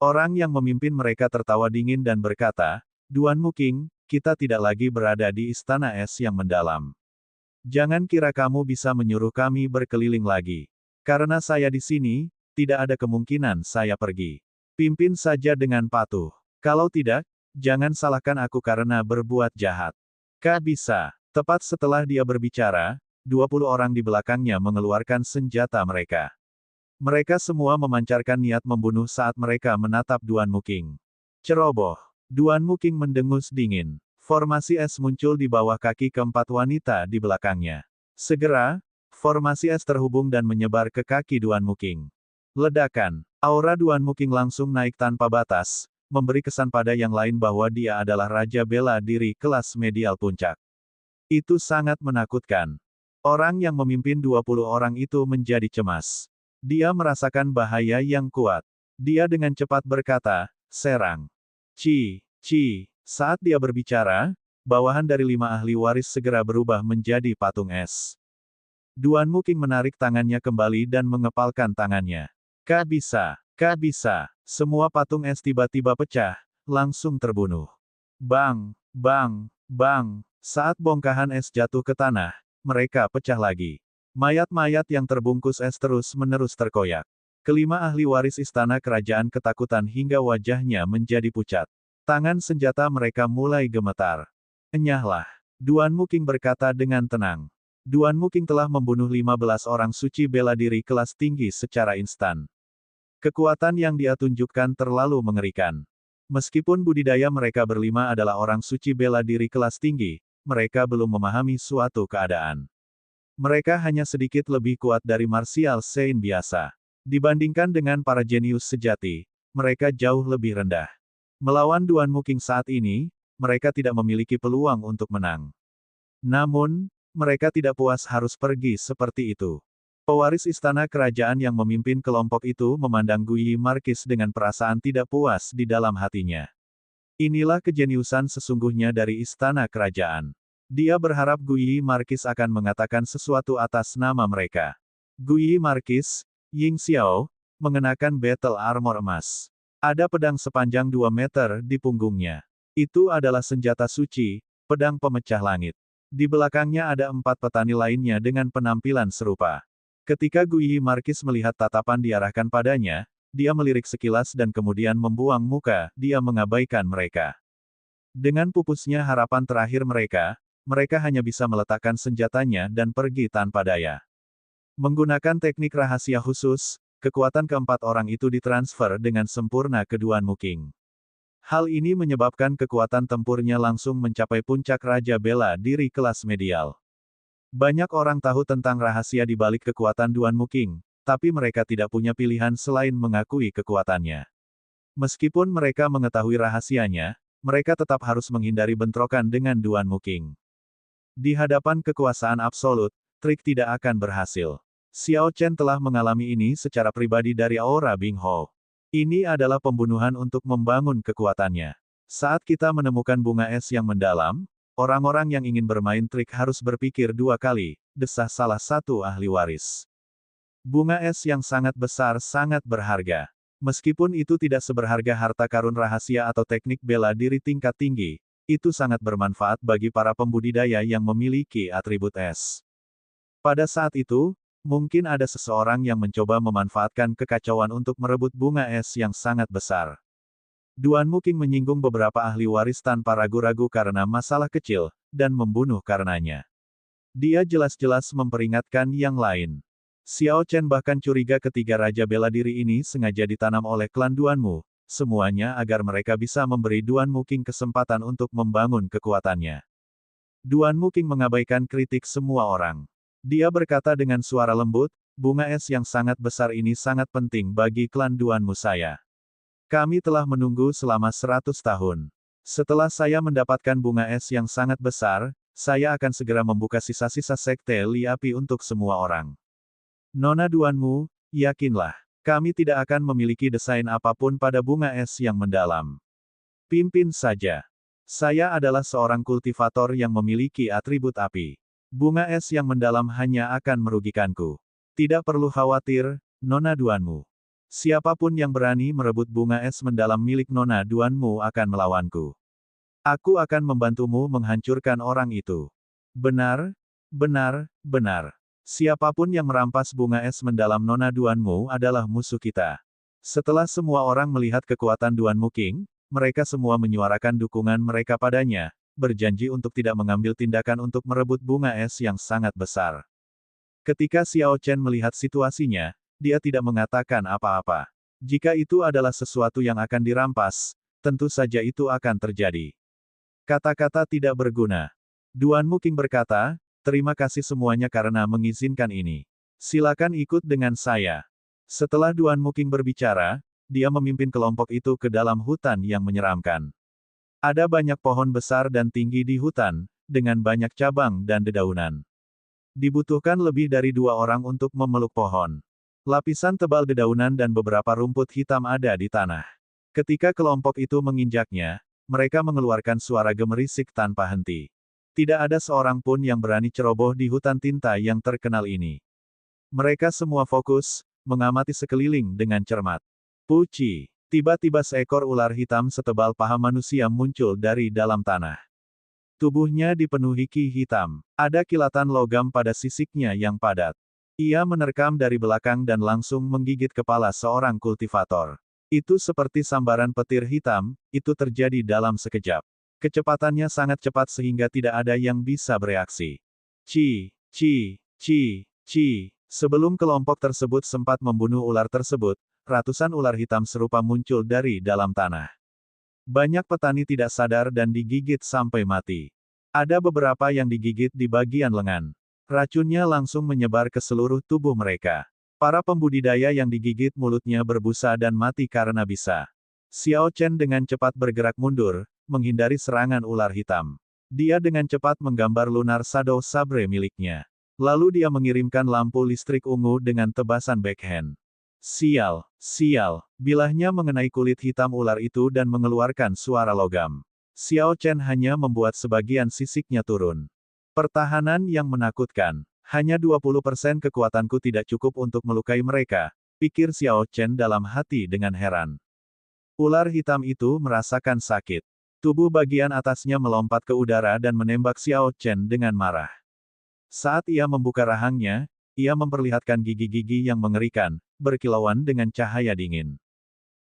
Orang yang memimpin mereka tertawa dingin dan berkata, Tuan Muking, kita tidak lagi berada di istana es yang mendalam. Jangan kira kamu bisa menyuruh kami berkeliling lagi. Karena saya di sini, tidak ada kemungkinan saya pergi. Pimpin saja dengan patuh. Kalau tidak, jangan salahkan aku karena berbuat jahat. Kak bisa. Tepat setelah dia berbicara, 20 orang di belakangnya mengeluarkan senjata mereka. Mereka semua memancarkan niat membunuh saat mereka menatap Tuan Muking. Ceroboh. Tuan Muking mendengus dingin. Formasi es muncul di bawah kaki keempat wanita di belakangnya. Segera, formasi es terhubung dan menyebar ke kaki Tuan Muking. Ledakan. Aura Tuan Muking langsung naik tanpa batas, memberi kesan pada yang lain bahwa dia adalah raja bela diri kelas medial puncak. Itu sangat menakutkan. Orang yang memimpin 20 orang itu menjadi cemas. Dia merasakan bahaya yang kuat. Dia dengan cepat berkata, serang. Ci. Saat dia berbicara, bawahan dari 5 ahli waris segera berubah menjadi patung es. Tuan Muking menarik tangannya kembali dan mengepalkan tangannya. Kak bisa. Semua patung es tiba-tiba pecah, langsung terbunuh. Bang. Saat bongkahan es jatuh ke tanah, mereka pecah lagi. Mayat-mayat yang terbungkus es terus-menerus terkoyak. Kelima ahli waris istana kerajaan ketakutan hingga wajahnya menjadi pucat. Tangan senjata mereka mulai gemetar. Enyahlah. Tuan Muking berkata dengan tenang. Tuan Muking telah membunuh 15 orang suci bela diri kelas tinggi secara instan. Kekuatan yang dia tunjukkan terlalu mengerikan. Meskipun budidaya mereka berlima adalah orang suci bela diri kelas tinggi, mereka belum memahami suatu keadaan. Mereka hanya sedikit lebih kuat dari martial saint biasa. Dibandingkan dengan para jenius sejati, mereka jauh lebih rendah. Melawan Tuan Muking saat ini, mereka tidak memiliki peluang untuk menang. Namun, mereka tidak puas harus pergi seperti itu. Pewaris istana kerajaan yang memimpin kelompok itu memandang Guyi Markis dengan perasaan tidak puas di dalam hatinya. Inilah kejeniusan sesungguhnya dari istana kerajaan. Dia berharap Guyi Markis akan mengatakan sesuatu atas nama mereka. Guyi Markis, Ying Xiao, mengenakan battle armor emas. Ada pedang sepanjang 2 meter di punggungnya. Itu adalah senjata suci, pedang pemecah langit. Di belakangnya ada 4 petani lainnya dengan penampilan serupa. Ketika Guyi Markis melihat tatapan diarahkan padanya, dia melirik sekilas dan kemudian membuang muka, dia mengabaikan mereka. Dengan pupusnya harapan terakhir mereka hanya bisa meletakkan senjatanya dan pergi tanpa daya. Menggunakan teknik rahasia khusus, kekuatan keempat orang itu ditransfer dengan sempurna ke Tuan Muking. Hal ini menyebabkan kekuatan tempurnya langsung mencapai puncak raja bela diri kelas medial. Banyak orang tahu tentang rahasia di balik kekuatan Tuan Muking, tapi mereka tidak punya pilihan selain mengakui kekuatannya. Meskipun mereka mengetahui rahasianya, mereka tetap harus menghindari bentrokan dengan Tuan Muking. Di hadapan kekuasaan absolut, trik tidak akan berhasil. Xiao Chen telah mengalami ini secara pribadi dari aura Bing Hou. Ini adalah pembunuhan untuk membangun kekuatannya. Saat kita menemukan bunga es yang mendalam, orang-orang yang ingin bermain trik harus berpikir 2 kali, desah salah satu ahli waris. Bunga es yang sangat besar sangat berharga. Meskipun itu tidak seberharga harta karun rahasia atau teknik bela diri tingkat tinggi, itu sangat bermanfaat bagi para pembudidaya yang memiliki atribut es. Pada saat itu, mungkin ada seseorang yang mencoba memanfaatkan kekacauan untuk merebut bunga es yang sangat besar. Tuan Muking menyinggung beberapa ahli waris tanpa ragu-ragu karena masalah kecil, dan membunuh karenanya. Dia jelas-jelas memperingatkan yang lain. Xiao Chen bahkan curiga ketiga raja bela diri ini sengaja ditanam oleh klan Duanmu, semuanya agar mereka bisa memberi Tuan Muking kesempatan untuk membangun kekuatannya. Tuan Muking mengabaikan kritik semua orang. Dia berkata dengan suara lembut, bunga es yang sangat besar ini sangat penting bagi klan Duanmu saya. Kami telah menunggu selama 100 tahun. Setelah saya mendapatkan bunga es yang sangat besar, saya akan segera membuka sisa-sisa sekte Li Api untuk semua orang. Nona Duanmu, yakinlah, kami tidak akan memiliki desain apapun pada bunga es yang mendalam. Pimpin saja. Saya adalah seorang kultivator yang memiliki atribut api. Bunga es yang mendalam hanya akan merugikanku. Tidak perlu khawatir, Nona Duanmu. Siapapun yang berani merebut bunga es mendalam milik Nona Duanmu akan melawanku. Aku akan membantumu menghancurkan orang itu. Benar, benar, benar. Siapapun yang merampas bunga es mendalam Nona Duanmu adalah musuh kita. Setelah semua orang melihat kekuatan Duanmu King, mereka semua menyuarakan dukungan mereka padanya, berjanji untuk tidak mengambil tindakan untuk merebut bunga es yang sangat besar. Ketika Xiao Chen melihat situasinya, dia tidak mengatakan apa-apa. Jika itu adalah sesuatu yang akan dirampas, tentu saja itu akan terjadi. Kata-kata tidak berguna. Duanmu King berkata, terima kasih semuanya karena mengizinkan ini. Silakan ikut dengan saya. Setelah Duanmu King berbicara, dia memimpin kelompok itu ke dalam hutan yang menyeramkan. Ada banyak pohon besar dan tinggi di hutan, dengan banyak cabang dan dedaunan. Dibutuhkan lebih dari 2 orang untuk memeluk pohon. Lapisan tebal dedaunan dan beberapa rumput hitam ada di tanah. Ketika kelompok itu menginjaknya, mereka mengeluarkan suara gemerisik tanpa henti. Tidak ada seorang pun yang berani ceroboh di hutan tinta yang terkenal ini. Mereka semua fokus, mengamati sekeliling dengan cermat. Puci, tiba-tiba seekor ular hitam setebal paha manusia muncul dari dalam tanah. Tubuhnya dipenuhi ki hitam. Ada kilatan logam pada sisiknya yang padat. Ia menerkam dari belakang dan langsung menggigit kepala seorang kultivator. Itu seperti sambaran petir hitam, itu terjadi dalam sekejap. Kecepatannya sangat cepat sehingga tidak ada yang bisa bereaksi. Ci. Sebelum kelompok tersebut sempat membunuh ular tersebut, ratusan ular hitam serupa muncul dari dalam tanah. Banyak petani tidak sadar dan digigit sampai mati. Ada beberapa yang digigit di bagian lengan. Racunnya langsung menyebar ke seluruh tubuh mereka. Para pembudidaya yang digigit mulutnya berbusa dan mati karena bisa. Xiao Chen dengan cepat bergerak mundur, menghindari serangan ular hitam. Dia dengan cepat menggambar lunar shadow sabre miliknya. Lalu dia mengirimkan lampu listrik ungu dengan tebasan backhand. Sial, bilahnya mengenai kulit hitam ular itu dan mengeluarkan suara logam. Xiao Chen hanya membuat sebagian sisiknya turun. Pertahanan yang menakutkan. Hanya 20% kekuatanku tidak cukup untuk melukai mereka, pikir Xiao Chen dalam hati dengan heran. Ular hitam itu merasakan sakit. Tubuh bagian atasnya melompat ke udara dan menembak Xiao Chen dengan marah. Saat ia membuka rahangnya, ia memperlihatkan gigi-gigi yang mengerikan, berkilauan dengan cahaya dingin.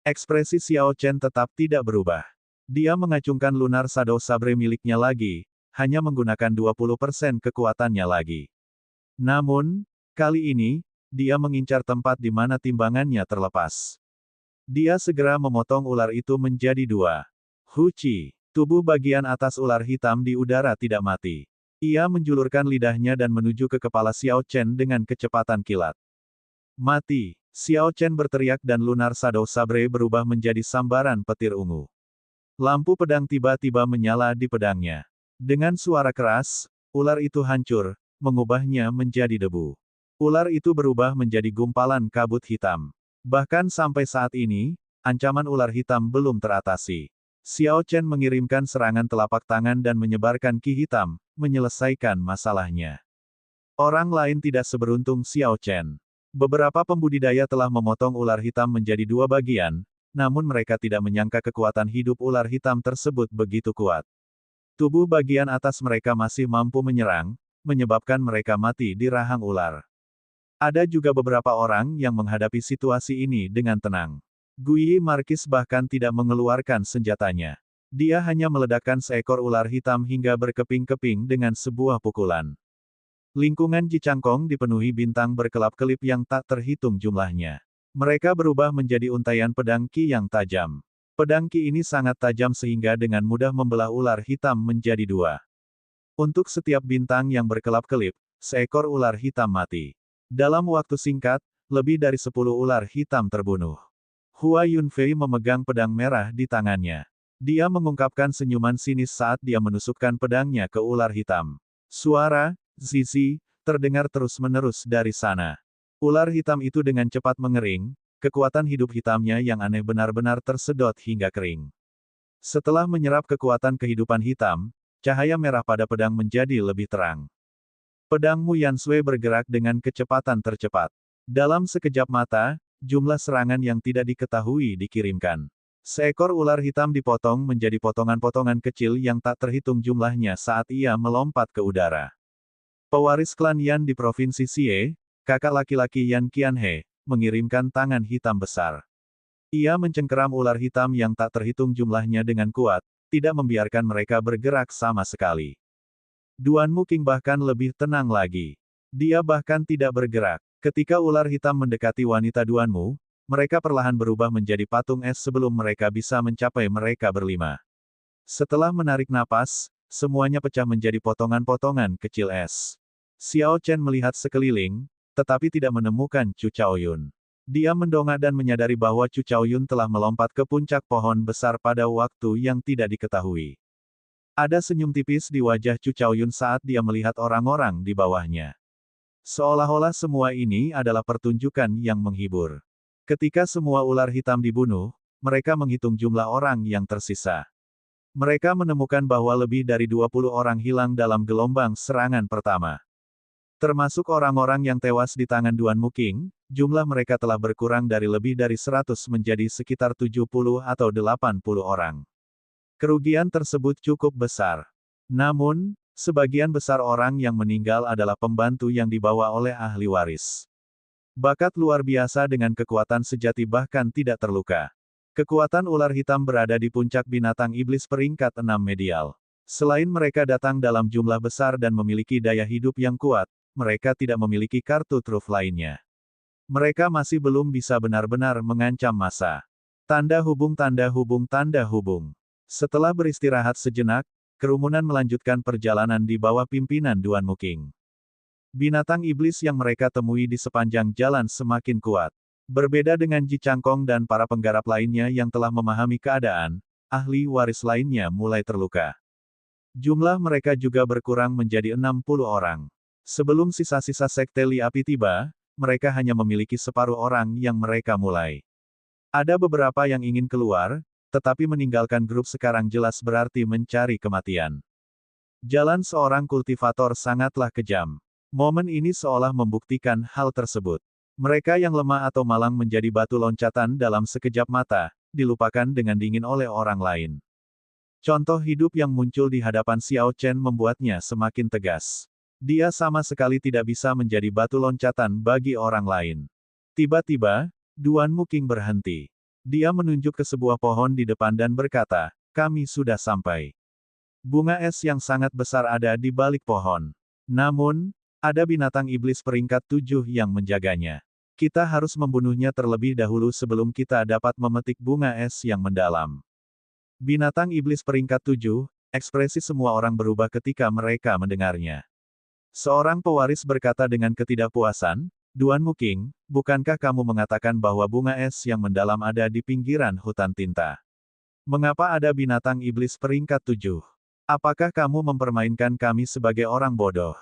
Ekspresi Xiao Chen tetap tidak berubah. Dia mengacungkan lunar shadow sabre miliknya lagi, hanya menggunakan 20% kekuatannya lagi. Namun, kali ini, dia mengincar tempat di mana timbangannya terlepas. Dia segera memotong ular itu menjadi 2. Huci, tubuh bagian atas ular hitam di udara tidak mati. Ia menjulurkan lidahnya dan menuju ke kepala Xiao Chen dengan kecepatan kilat. Mati, Xiao Chen berteriak dan lunar shadow sabre berubah menjadi sambaran petir ungu. Lampu pedang tiba-tiba menyala di pedangnya. Dengan suara keras, ular itu hancur, mengubahnya menjadi debu. Ular itu berubah menjadi gumpalan kabut hitam. Bahkan sampai saat ini, ancaman ular hitam belum teratasi. Xiao Chen mengirimkan serangan telapak tangan dan menyebarkan ki hitam, menyelesaikan masalahnya. Orang lain tidak seberuntung Xiao Chen. Beberapa pembudidaya telah memotong ular hitam menjadi 2 bagian, namun mereka tidak menyangka kekuatan hidup ular hitam tersebut begitu kuat. Tubuh bagian atas mereka masih mampu menyerang, menyebabkan mereka mati di rahang ular. Ada juga beberapa orang yang menghadapi situasi ini dengan tenang. Guyi Markis bahkan tidak mengeluarkan senjatanya. Dia hanya meledakkan seekor ular hitam hingga berkeping-keping dengan sebuah pukulan. Lingkungan Jicangkong dipenuhi bintang berkelap-kelip yang tak terhitung jumlahnya. Mereka berubah menjadi untaian pedang ki yang tajam. Pedang ki ini sangat tajam sehingga dengan mudah membelah ular hitam menjadi 2. Untuk setiap bintang yang berkelap-kelip, seekor ular hitam mati. Dalam waktu singkat, lebih dari 10 ular hitam terbunuh. Hua Yunfei memegang pedang merah di tangannya. Dia mengungkapkan senyuman sinis saat dia menusukkan pedangnya ke ular hitam. Suara zizi terdengar terus-menerus dari sana. Ular hitam itu dengan cepat mengering, kekuatan hidup hitamnya yang aneh benar-benar tersedot hingga kering. Setelah menyerap kekuatan kehidupan hitam, cahaya merah pada pedang menjadi lebih terang. Pedang Mu Yansui bergerak dengan kecepatan tercepat. Dalam sekejap mata, jumlah serangan yang tidak diketahui dikirimkan. Seekor ular hitam dipotong menjadi potongan-potongan kecil yang tak terhitung jumlahnya saat ia melompat ke udara. Pewaris klan Yan di Provinsi Xie, kakak laki-laki Yan Qianhe, mengirimkan tangan hitam besar. Ia mencengkeram ular hitam yang tak terhitung jumlahnya dengan kuat, tidak membiarkan mereka bergerak sama sekali. Duan Muking bahkan lebih tenang lagi. Dia bahkan tidak bergerak. Ketika ular hitam mendekati wanita Duanmu, mereka perlahan berubah menjadi patung es sebelum mereka bisa mencapai mereka berlima. Setelah menarik napas, semuanya pecah menjadi potongan-potongan kecil es. Xiao Chen melihat sekeliling, tetapi tidak menemukan Chu Chaoyun. Dia mendongak dan menyadari bahwa Chu Chaoyun telah melompat ke puncak pohon besar pada waktu yang tidak diketahui. Ada senyum tipis di wajah Chu Chaoyun saat dia melihat orang-orang di bawahnya. Seolah-olah semua ini adalah pertunjukan yang menghibur. Ketika semua ular hitam dibunuh, mereka menghitung jumlah orang yang tersisa. Mereka menemukan bahwa lebih dari 20 orang hilang dalam gelombang serangan pertama. Termasuk orang-orang yang tewas di tangan Duan Muking, jumlah mereka telah berkurang dari lebih dari 100 menjadi sekitar 70 atau 80 orang. Kerugian tersebut cukup besar. Namun, sebagian besar orang yang meninggal adalah pembantu yang dibawa oleh ahli waris. Bakat luar biasa dengan kekuatan sejati bahkan tidak terluka. Kekuatan ular hitam berada di puncak binatang iblis peringkat 6 medial. Selain mereka datang dalam jumlah besar dan memiliki daya hidup yang kuat, mereka tidak memiliki kartu truf lainnya. Mereka masih belum bisa benar-benar mengancam massa. Tanda hubung tanda hubung tanda hubung. Setelah beristirahat sejenak, kerumunan melanjutkan perjalanan di bawah pimpinan Duan Muking. Binatang iblis yang mereka temui di sepanjang jalan semakin kuat. Berbeda dengan Ji Changkong dan para penggarap lainnya yang telah memahami keadaan, ahli waris lainnya mulai terluka. Jumlah mereka juga berkurang menjadi 60 orang. Sebelum sisa-sisa sekte Li Api tiba, mereka hanya memiliki separuh orang yang mereka mulai. Ada beberapa yang ingin keluar, tetapi meninggalkan grup sekarang jelas berarti mencari kematian. Jalan seorang kultivator sangatlah kejam. Momen ini seolah membuktikan hal tersebut. Mereka yang lemah atau malang menjadi batu loncatan dalam sekejap mata, dilupakan dengan dingin oleh orang lain. Contoh hidup yang muncul di hadapan Xiao Chen membuatnya semakin tegas. Dia sama sekali tidak bisa menjadi batu loncatan bagi orang lain. Tiba-tiba, Duan Muking berhenti. Dia menunjuk ke sebuah pohon di depan dan berkata, "Kami sudah sampai." Bunga es yang sangat besar ada di balik pohon. Namun, ada binatang iblis peringkat 7 yang menjaganya. Kita harus membunuhnya terlebih dahulu sebelum kita dapat memetik bunga es yang mendalam. Binatang iblis peringkat 7, ekspresi semua orang berubah ketika mereka mendengarnya. Seorang pewaris berkata dengan ketidakpuasan, "Duan Muking, bukankah kamu mengatakan bahwa bunga es yang mendalam ada di pinggiran hutan tinta? Mengapa ada binatang iblis peringkat 7? Apakah kamu mempermainkan kami sebagai orang bodoh?"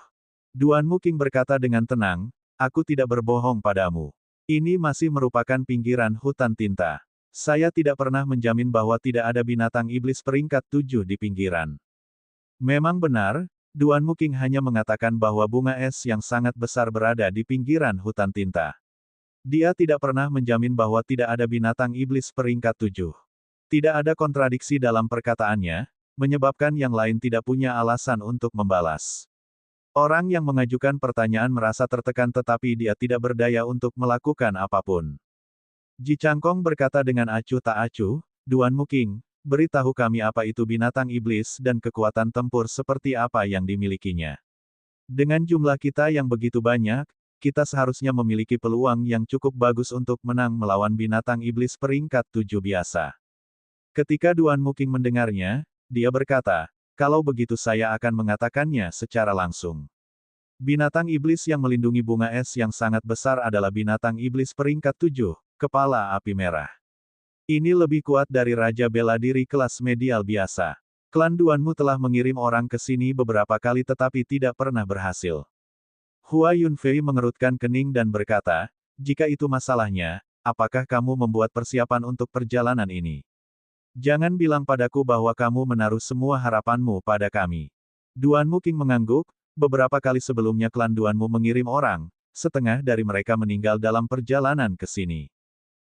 Duan Muking berkata dengan tenang, "Aku tidak berbohong padamu. Ini masih merupakan pinggiran hutan tinta. Saya tidak pernah menjamin bahwa tidak ada binatang iblis peringkat 7 di pinggiran." Memang benar, Duan Muking hanya mengatakan bahwa bunga es yang sangat besar berada di pinggiran hutan tinta. Dia tidak pernah menjamin bahwa tidak ada binatang iblis peringkat 7. Tidak ada kontradiksi dalam perkataannya, menyebabkan yang lain tidak punya alasan untuk membalas. Orang yang mengajukan pertanyaan merasa tertekan tetapi dia tidak berdaya untuk melakukan apapun. Ji Changkong berkata dengan acuh tak acuh, "Duan Muking, beritahu kami apa itu binatang iblis dan kekuatan tempur seperti apa yang dimilikinya. Dengan jumlah kita yang begitu banyak, kita seharusnya memiliki peluang yang cukup bagus untuk menang melawan binatang iblis peringkat 7 biasa." Ketika Duan Muking mendengarnya, dia berkata, "Kalau begitu saya akan mengatakannya secara langsung. Binatang iblis yang melindungi bunga es yang sangat besar adalah binatang iblis peringkat 7, kepala api merah. Ini lebih kuat dari Raja Bela Diri kelas medial biasa. Klan Duanmu telah mengirim orang ke sini beberapa kali tetapi tidak pernah berhasil." Hua Yunfei mengerutkan kening dan berkata, "Jika itu masalahnya, apakah kamu membuat persiapan untuk perjalanan ini? Jangan bilang padaku bahwa kamu menaruh semua harapanmu pada kami." Duan Muking mengangguk, beberapa kali sebelumnya klan Duanmu mengirim orang, setengah dari mereka meninggal dalam perjalanan ke sini.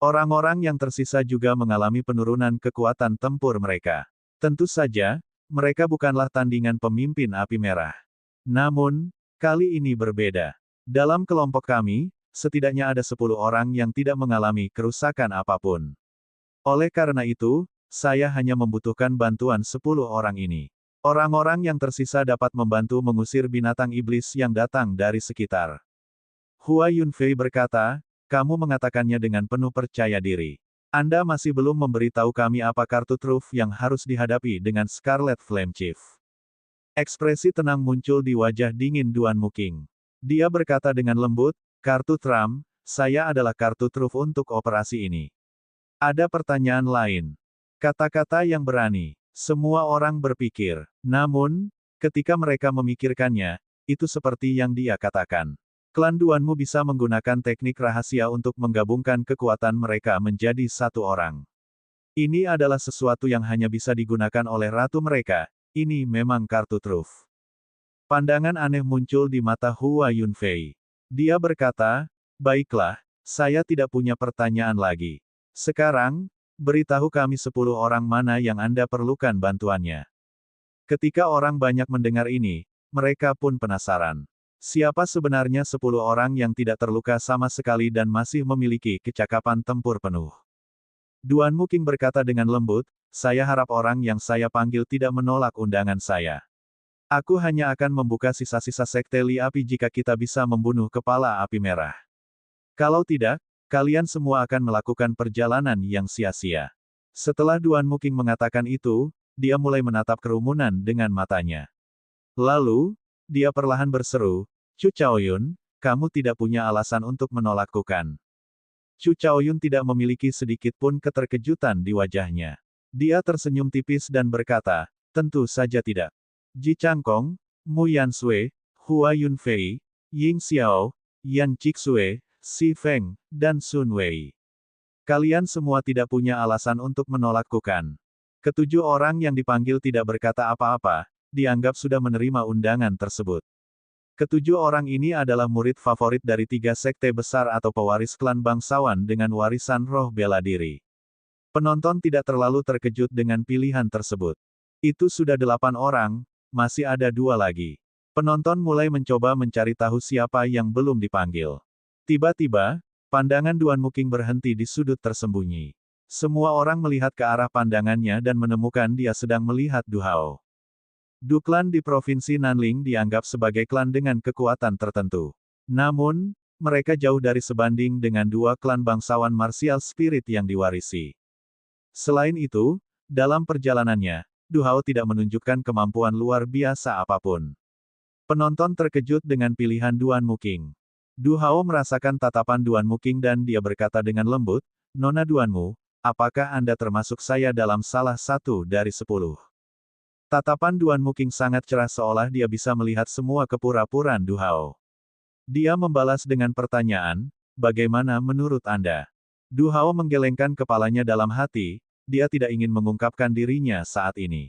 Orang-orang yang tersisa juga mengalami penurunan kekuatan tempur mereka. Tentu saja, mereka bukanlah tandingan pemimpin api merah. Namun, kali ini berbeda. Dalam kelompok kami, setidaknya ada 10 orang yang tidak mengalami kerusakan apapun. Oleh karena itu, saya hanya membutuhkan bantuan 10 orang ini. Orang-orang yang tersisa dapat membantu mengusir binatang iblis yang datang dari sekitar. Hua Yunfei berkata, kamu mengatakannya dengan penuh percaya diri. Anda masih belum memberitahu kami apa kartu truf yang harus dihadapi dengan Scarlet Flame Chief. Ekspresi tenang muncul di wajah dingin Duan Muking. Dia berkata dengan lembut, kartu Tram, saya adalah kartu truf untuk operasi ini. Ada pertanyaan lain. Kata-kata yang berani. Semua orang berpikir. Namun, ketika mereka memikirkannya, itu seperti yang dia katakan. Klan Duanmu bisa menggunakan teknik rahasia untuk menggabungkan kekuatan mereka menjadi satu orang. Ini adalah sesuatu yang hanya bisa digunakan oleh ratu mereka, ini memang kartu truf. Pandangan aneh muncul di mata Hua Yunfei. Dia berkata, baiklah, saya tidak punya pertanyaan lagi. Sekarang, beritahu kami 10 orang mana yang Anda perlukan bantuannya. Ketika orang banyak mendengar ini, mereka pun penasaran. Siapa sebenarnya 10 orang yang tidak terluka sama sekali dan masih memiliki kecakapan tempur penuh? Duan Muking berkata dengan lembut, saya harap orang yang saya panggil tidak menolak undangan saya. Aku hanya akan membuka sisa-sisa sekte Li Api jika kita bisa membunuh kepala api merah. Kalau tidak, kalian semua akan melakukan perjalanan yang sia-sia. Setelah Duan Muking mengatakan itu, dia mulai menatap kerumunan dengan matanya. Lalu, dia perlahan berseru, Chu Chaoyun, kamu tidak punya alasan untuk menolakku kan? Chu Chaoyun tidak memiliki sedikit pun keterkejutan di wajahnya. Dia tersenyum tipis dan berkata, tentu saja tidak. Ji Changkong, Mu Yansui, Hua Yunfei, Ying Xiao, Yan Chixue, Si Feng, dan Sun Wei. Kalian semua tidak punya alasan untuk menolakku kan? Ketujuh orang yang dipanggil tidak berkata apa-apa, dianggap sudah menerima undangan tersebut. Ketujuh orang ini adalah murid favorit dari 3 sekte besar atau pewaris klan bangsawan dengan warisan roh bela diri. Penonton tidak terlalu terkejut dengan pilihan tersebut. Itu sudah 8 orang, masih ada 2 lagi. Penonton mulai mencoba mencari tahu siapa yang belum dipanggil. Tiba-tiba, pandangan Duan Muking berhenti di sudut tersembunyi. Semua orang melihat ke arah pandangannya dan menemukan dia sedang melihat Du Hao. Du klan di Provinsi Nanling dianggap sebagai klan dengan kekuatan tertentu. Namun, mereka jauh dari sebanding dengan 2 klan bangsawan martial spirit yang diwarisi. Selain itu, dalam perjalanannya, Du Hao tidak menunjukkan kemampuan luar biasa apapun. Penonton terkejut dengan pilihan Duan Muking. Du Hao merasakan tatapan Duan Muking dan dia berkata dengan lembut, Nona Duanmu, apakah Anda termasuk saya dalam salah satu dari 10? Tatapan Duan Muking sangat cerah seolah dia bisa melihat semua kepura-puraan Du Hao. Dia membalas dengan pertanyaan, bagaimana menurut Anda? Du Hao menggelengkan kepalanya dalam hati, dia tidak ingin mengungkapkan dirinya saat ini.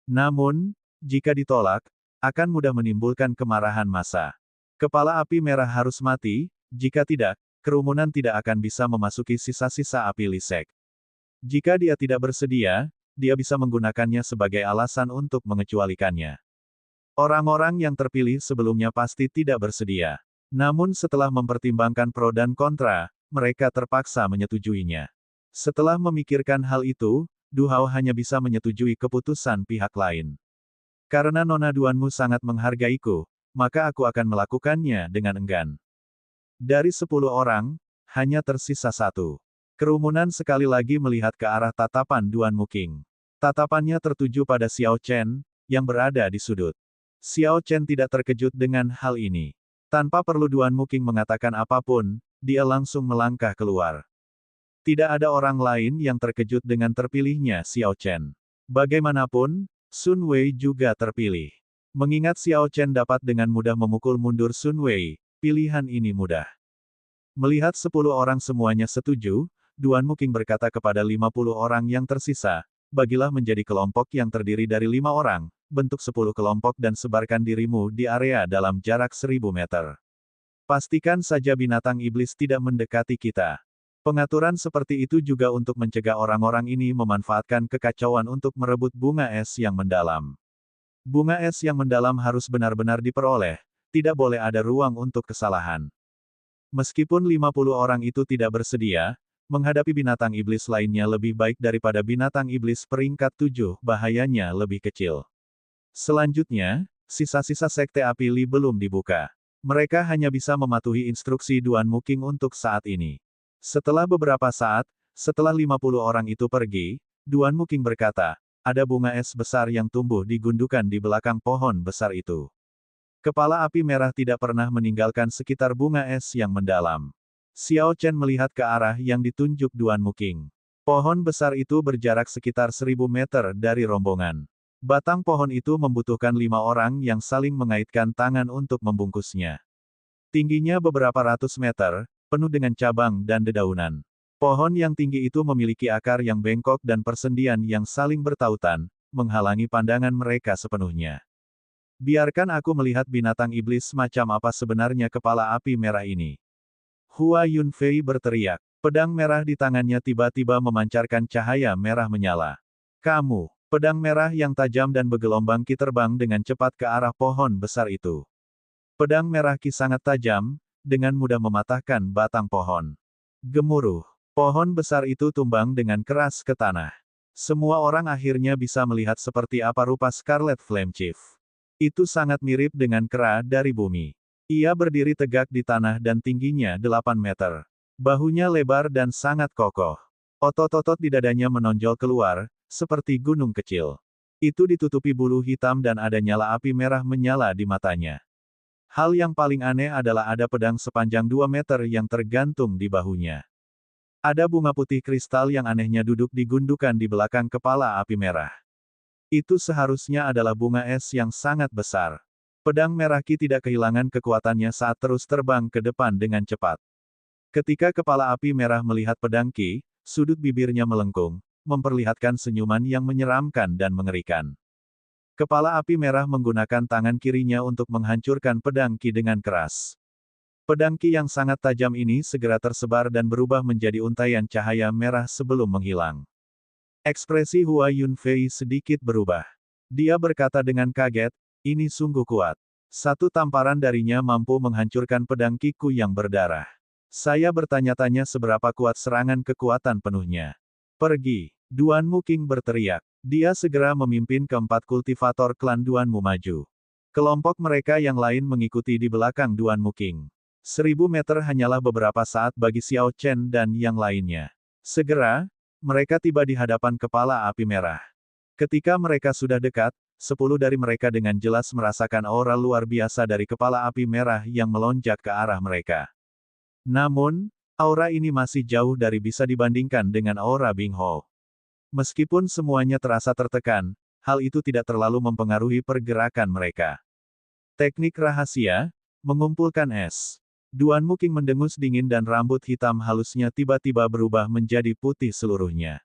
Namun, jika ditolak, akan mudah menimbulkan kemarahan massa. Kepala api merah harus mati, jika tidak, kerumunan tidak akan bisa memasuki sisa-sisa api Lisek. Jika dia tidak bersedia, dia bisa menggunakannya sebagai alasan untuk mengecualikannya. Orang-orang yang terpilih sebelumnya pasti tidak bersedia. Namun setelah mempertimbangkan pro dan kontra, mereka terpaksa menyetujuinya. Setelah memikirkan hal itu, Du Hao hanya bisa menyetujui keputusan pihak lain. Karena Nona Duanmu sangat menghargaiku, maka aku akan melakukannya dengan enggan. Dari 10 orang, hanya tersisa 1. Kerumunan sekali lagi melihat ke arah tatapan Duan Muking. Tatapannya tertuju pada Xiao Chen, yang berada di sudut. Xiao Chen tidak terkejut dengan hal ini. Tanpa perlu Duan Muking mengatakan apapun, dia langsung melangkah keluar. Tidak ada orang lain yang terkejut dengan terpilihnya Xiao Chen. Bagaimanapun, Sun Wei juga terpilih. Mengingat Xiao Chen dapat dengan mudah memukul mundur Sun Wei, pilihan ini mudah. Melihat 10 orang semuanya setuju, Duan Muking berkata kepada 50 orang yang tersisa, bagilah menjadi kelompok yang terdiri dari 5 orang, bentuk 10 kelompok dan sebarkan dirimu di area dalam jarak 1000 meter. Pastikan saja binatang iblis tidak mendekati kita. Pengaturan seperti itu juga untuk mencegah orang-orang ini memanfaatkan kekacauan untuk merebut bunga es yang mendalam. Bunga es yang mendalam harus benar-benar diperoleh, tidak boleh ada ruang untuk kesalahan. Meskipun 50 orang itu tidak bersedia, menghadapi binatang iblis lainnya lebih baik daripada binatang iblis peringkat 7, bahayanya lebih kecil. Selanjutnya, sisa-sisa Sekte Api Li belum dibuka. Mereka hanya bisa mematuhi instruksi Duan Muking untuk saat ini. Setelah beberapa saat, setelah 50 orang itu pergi, Duan Muking berkata, ada bunga es besar yang tumbuh di gundukan di belakang pohon besar itu. Kepala api merah tidak pernah meninggalkan sekitar bunga es yang mendalam. Xiao Chen melihat ke arah yang ditunjuk Duan Muking. Pohon besar itu berjarak sekitar 1000 meter dari rombongan. Batang pohon itu membutuhkan 5 orang yang saling mengaitkan tangan untuk membungkusnya. Tingginya beberapa ratus meter, penuh dengan cabang dan dedaunan. Pohon yang tinggi itu memiliki akar yang bengkok dan persendian yang saling bertautan, menghalangi pandangan mereka sepenuhnya. Biarkan aku melihat binatang iblis macam apa sebenarnya kepala api merah ini. Hua Yunfei berteriak. Pedang merah di tangannya tiba-tiba memancarkan cahaya merah menyala. Kamu, pedang merah yang tajam dan bergelombang Qi terbang dengan cepat ke arah pohon besar itu. Pedang merah Qi sangat tajam, dengan mudah mematahkan batang pohon. Gemuruh. Pohon besar itu tumbang dengan keras ke tanah. Semua orang akhirnya bisa melihat seperti apa rupa Scarlet Flame Chief. Itu sangat mirip dengan kera dari bumi. Ia berdiri tegak di tanah dan tingginya 8 meter. Bahunya lebar dan sangat kokoh. Otot-otot di dadanya menonjol keluar, seperti gunung kecil. Itu ditutupi bulu hitam dan ada nyala api merah menyala di matanya. Hal yang paling aneh adalah ada pedang sepanjang 2 meter yang tergantung di bahunya. Ada bunga putih kristal yang anehnya duduk di gundukan di belakang kepala api merah. Itu seharusnya adalah bunga es yang sangat besar. Pedang merah Qi tidak kehilangan kekuatannya saat terus terbang ke depan dengan cepat. Ketika kepala api merah melihat pedang Qi, sudut bibirnya melengkung, memperlihatkan senyuman yang menyeramkan dan mengerikan. Kepala api merah menggunakan tangan kirinya untuk menghancurkan pedang Qi dengan keras. Pedang Qi yang sangat tajam ini segera tersebar dan berubah menjadi untaian cahaya merah sebelum menghilang. Ekspresi Hua Yunfei sedikit berubah. Dia berkata dengan kaget, ini sungguh kuat. Satu tamparan darinya mampu menghancurkan pedang Qi-ku yang berdarah. Saya bertanya-tanya seberapa kuat serangan kekuatan penuhnya. Pergi. Duan Muking berteriak. Dia segera memimpin keempat kultivator klan Duan Mu maju. Kelompok mereka yang lain mengikuti di belakang Duan Muking. 1000 meter hanyalah beberapa saat bagi Xiao Chen dan yang lainnya. Segera, mereka tiba di hadapan kepala api merah. Ketika mereka sudah dekat, 10 dari mereka dengan jelas merasakan aura luar biasa dari kepala api merah yang melonjak ke arah mereka. Namun, aura ini masih jauh dari bisa dibandingkan dengan aura Bing Hou. Meskipun semuanya terasa tertekan, hal itu tidak terlalu mempengaruhi pergerakan mereka. Teknik rahasia, mengumpulkan es. Duan Muking mendengus dingin dan rambut hitam halusnya tiba-tiba berubah menjadi putih seluruhnya.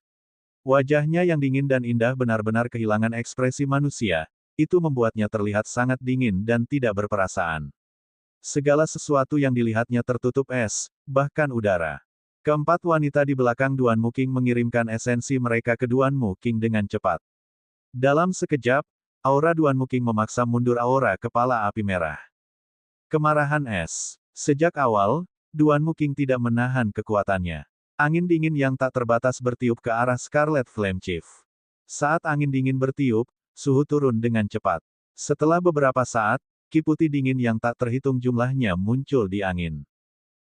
Wajahnya yang dingin dan indah benar-benar kehilangan ekspresi manusia, itu membuatnya terlihat sangat dingin dan tidak berperasaan. Segala sesuatu yang dilihatnya tertutup es, bahkan udara. Keempat wanita di belakang Duan Muking mengirimkan esensi mereka ke Duan Muking dengan cepat. Dalam sekejap, aura Duan Muking memaksa mundur aura kepala api merah. Kemarahan es. Sejak awal, Duan Muking tidak menahan kekuatannya. Angin dingin yang tak terbatas bertiup ke arah Scarlet Flame Chief. Saat angin dingin bertiup, suhu turun dengan cepat. Setelah beberapa saat, Qi putih dingin yang tak terhitung jumlahnya muncul di angin.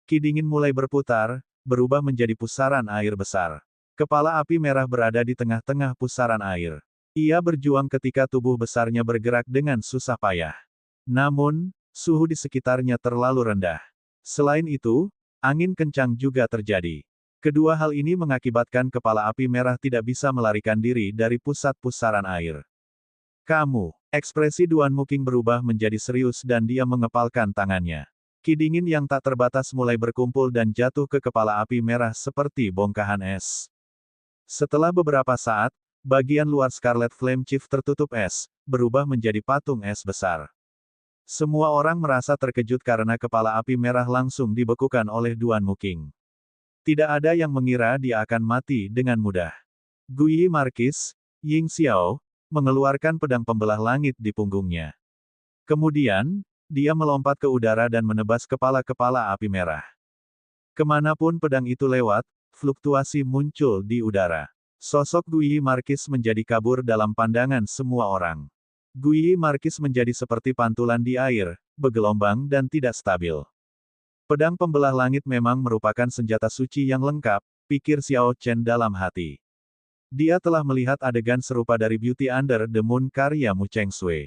Qi dingin mulai berputar, berubah menjadi pusaran air besar. Kepala api merah berada di tengah-tengah pusaran air. Ia berjuang ketika tubuh besarnya bergerak dengan susah payah. Namun, suhu di sekitarnya terlalu rendah. Selain itu, angin kencang juga terjadi. Kedua hal ini mengakibatkan kepala api merah tidak bisa melarikan diri dari pusat pusaran air. Kamu, ekspresi Duan Muking berubah menjadi serius dan dia mengepalkan tangannya. Qi dingin yang tak terbatas mulai berkumpul dan jatuh ke kepala api merah seperti bongkahan es. Setelah beberapa saat, bagian luar Scarlet Flame Chief tertutup es, berubah menjadi patung es besar. Semua orang merasa terkejut karena kepala api merah langsung dibekukan oleh Duan Muking. Tidak ada yang mengira dia akan mati dengan mudah. Guyi Markis, Ying Xiao, mengeluarkan pedang pembelah langit di punggungnya. Kemudian, dia melompat ke udara dan menebas kepala-kepala api merah. Kemanapun pedang itu lewat, fluktuasi muncul di udara. Sosok Guyi Markis menjadi kabur dalam pandangan semua orang. Guyi Markis menjadi seperti pantulan di air, bergelombang dan tidak stabil. Pedang pembelah langit memang merupakan senjata suci yang lengkap, pikir Xiao Chen dalam hati. Dia telah melihat adegan serupa dari Beauty Under the Moon karya Mu Cheng Sui.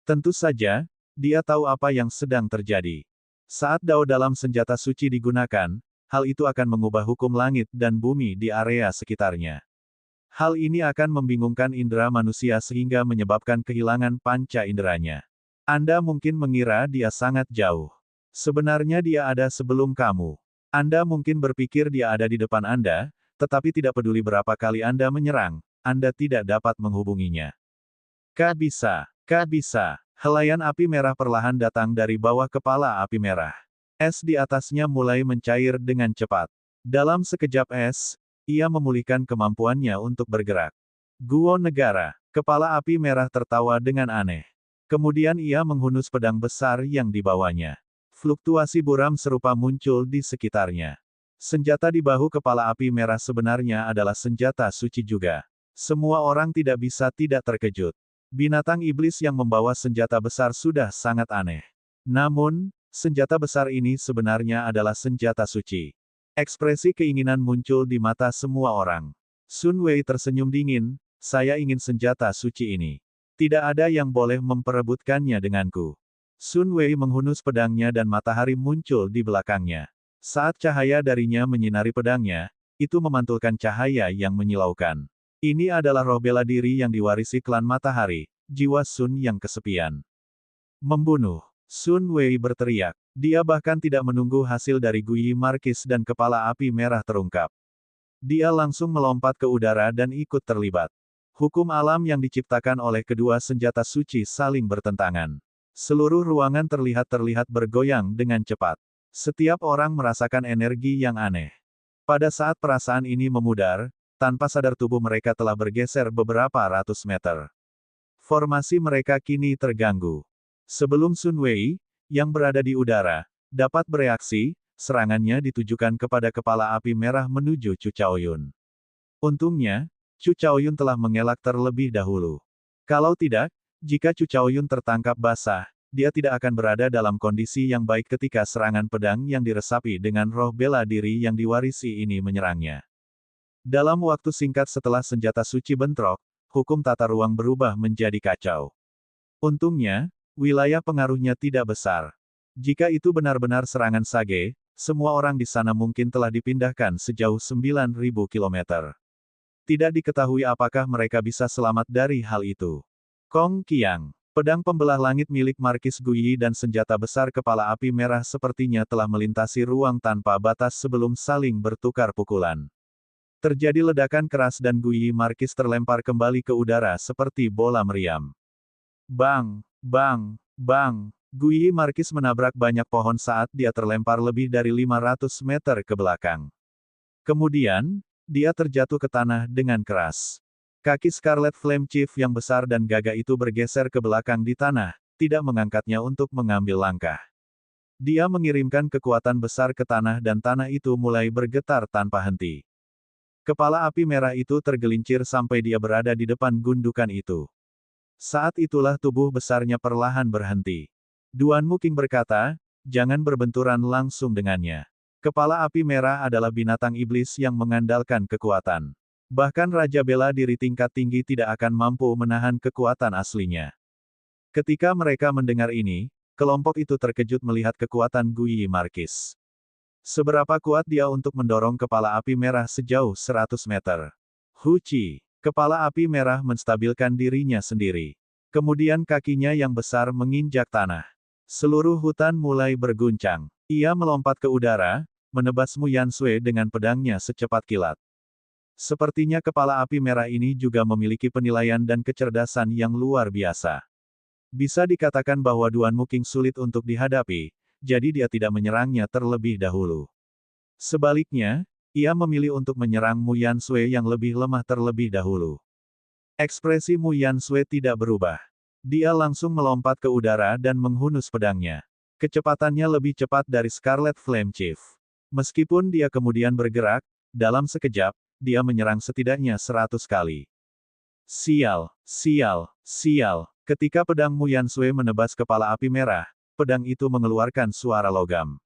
Tentu saja, dia tahu apa yang sedang terjadi. Saat dao dalam senjata suci digunakan, hal itu akan mengubah hukum langit dan bumi di area sekitarnya. Hal ini akan membingungkan indera manusia sehingga menyebabkan kehilangan panca inderanya. Anda mungkin mengira dia sangat jauh. Sebenarnya dia ada sebelum kamu. Anda mungkin berpikir dia ada di depan Anda, tetapi tidak peduli berapa kali Anda menyerang, Anda tidak dapat menghubunginya. Kak bisa. Helaian api merah perlahan datang dari bawah kepala api merah. Es di atasnya mulai mencair dengan cepat. Dalam sekejap es, ia memulihkan kemampuannya untuk bergerak. Guo negara, kepala api merah tertawa dengan aneh. Kemudian ia menghunus pedang besar yang dibawanya. Fluktuasi buram serupa muncul di sekitarnya. Senjata di bahu kepala api merah sebenarnya adalah senjata suci juga. Semua orang tidak bisa tidak terkejut. Binatang iblis yang membawa senjata besar sudah sangat aneh. Namun, senjata besar ini sebenarnya adalah senjata suci. Ekspresi keinginan muncul di mata semua orang. Sun Wei tersenyum dingin, saya ingin senjata suci ini. Tidak ada yang boleh memperebutkannya denganku. Sun Wei menghunus pedangnya dan matahari muncul di belakangnya. Saat cahaya darinya menyinari pedangnya, itu memantulkan cahaya yang menyilaukan. Ini adalah roh bela diri yang diwarisi klan matahari, jiwa Sun yang kesepian. Membunuh. Sun Wei berteriak. Dia bahkan tidak menunggu hasil dari Guyi Markis dan kepala api merah terungkap. Dia langsung melompat ke udara dan ikut terlibat. Hukum alam yang diciptakan oleh kedua senjata suci saling bertentangan. Seluruh ruangan terlihat bergoyang dengan cepat. Setiap orang merasakan energi yang aneh. Pada saat perasaan ini memudar, tanpa sadar tubuh mereka telah bergeser beberapa ratus meter. Formasi mereka kini terganggu. Sebelum Sun Wei, yang berada di udara, dapat bereaksi, serangannya ditujukan kepada kepala api merah menuju Chu Chaoyun. Untungnya, Chu Chaoyun telah mengelak terlebih dahulu. Kalau tidak, jika Chu Chaoyun tertangkap basah, dia tidak akan berada dalam kondisi yang baik ketika serangan pedang yang diresapi dengan roh bela diri yang diwarisi ini menyerangnya. Dalam waktu singkat setelah senjata suci bentrok, hukum tata ruang berubah menjadi kacau. Untungnya, wilayah pengaruhnya tidak besar. Jika itu benar-benar serangan Sage, semua orang di sana mungkin telah dipindahkan sejauh 9.000 km. Tidak diketahui apakah mereka bisa selamat dari hal itu. Kong Qiang, pedang pembelah langit milik Markis Guyi dan senjata besar kepala api merah sepertinya telah melintasi ruang tanpa batas sebelum saling bertukar pukulan. Terjadi ledakan keras dan Guyi Markis terlempar kembali ke udara seperti bola meriam. Bang, bang, bang. Guyi Markis menabrak banyak pohon saat dia terlempar lebih dari 500 meter ke belakang. Kemudian, dia terjatuh ke tanah dengan keras. Kaki Scarlet Flame Chief yang besar dan gagah itu bergeser ke belakang di tanah, tidak mengangkatnya untuk mengambil langkah. Dia mengirimkan kekuatan besar ke tanah dan tanah itu mulai bergetar tanpa henti. Kepala api merah itu tergelincir sampai dia berada di depan gundukan itu. Saat itulah tubuh besarnya perlahan berhenti. Duan Muking berkata, jangan berbenturan langsung dengannya. Kepala api merah adalah binatang iblis yang mengandalkan kekuatan. Bahkan Raja Bela Diri tingkat tinggi tidak akan mampu menahan kekuatan aslinya. Ketika mereka mendengar ini, kelompok itu terkejut melihat kekuatan Guyi Markis. Seberapa kuat dia untuk mendorong kepala api merah sejauh 100 meter. Huci, kepala api merah menstabilkan dirinya sendiri. Kemudian kakinya yang besar menginjak tanah. Seluruh hutan mulai berguncang. Ia melompat ke udara, menebas Mu Yansui dengan pedangnya secepat kilat. Sepertinya kepala api merah ini juga memiliki penilaian dan kecerdasan yang luar biasa. Bisa dikatakan bahwa Duan Muking sulit untuk dihadapi, jadi dia tidak menyerangnya terlebih dahulu. Sebaliknya, Ia memilih untuk menyerang Mu Yansui yang lebih lemah terlebih dahulu. Ekspresi Mu Yansui tidak berubah. Dia langsung melompat ke udara dan menghunus pedangnya. Kecepatannya lebih cepat dari Scarlet Flame Chief. Meskipun dia kemudian bergerak, dalam sekejap, dia menyerang setidaknya 100 kali. Sial, sial, sial. Ketika pedang Mu Yansui menebas kepala api merah, pedang itu mengeluarkan suara logam.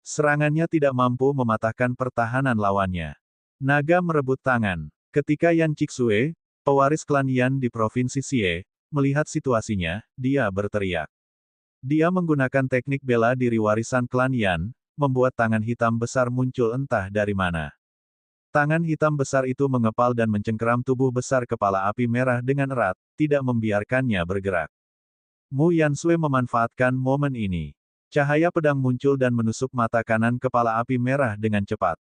Serangannya tidak mampu mematahkan pertahanan lawannya. Naga merebut tangan. Ketika Yan Chixue, pewaris klan Yan di Provinsi Xie, melihat situasinya, dia berteriak. Dia menggunakan teknik bela diri warisan klan Yan, membuat tangan hitam besar muncul entah dari mana. Tangan hitam besar itu mengepal dan mencengkeram tubuh besar kepala api merah dengan erat, tidak membiarkannya bergerak. Mu Yansui memanfaatkan momen ini. Cahaya pedang muncul dan menusuk mata kanan kepala api merah dengan cepat.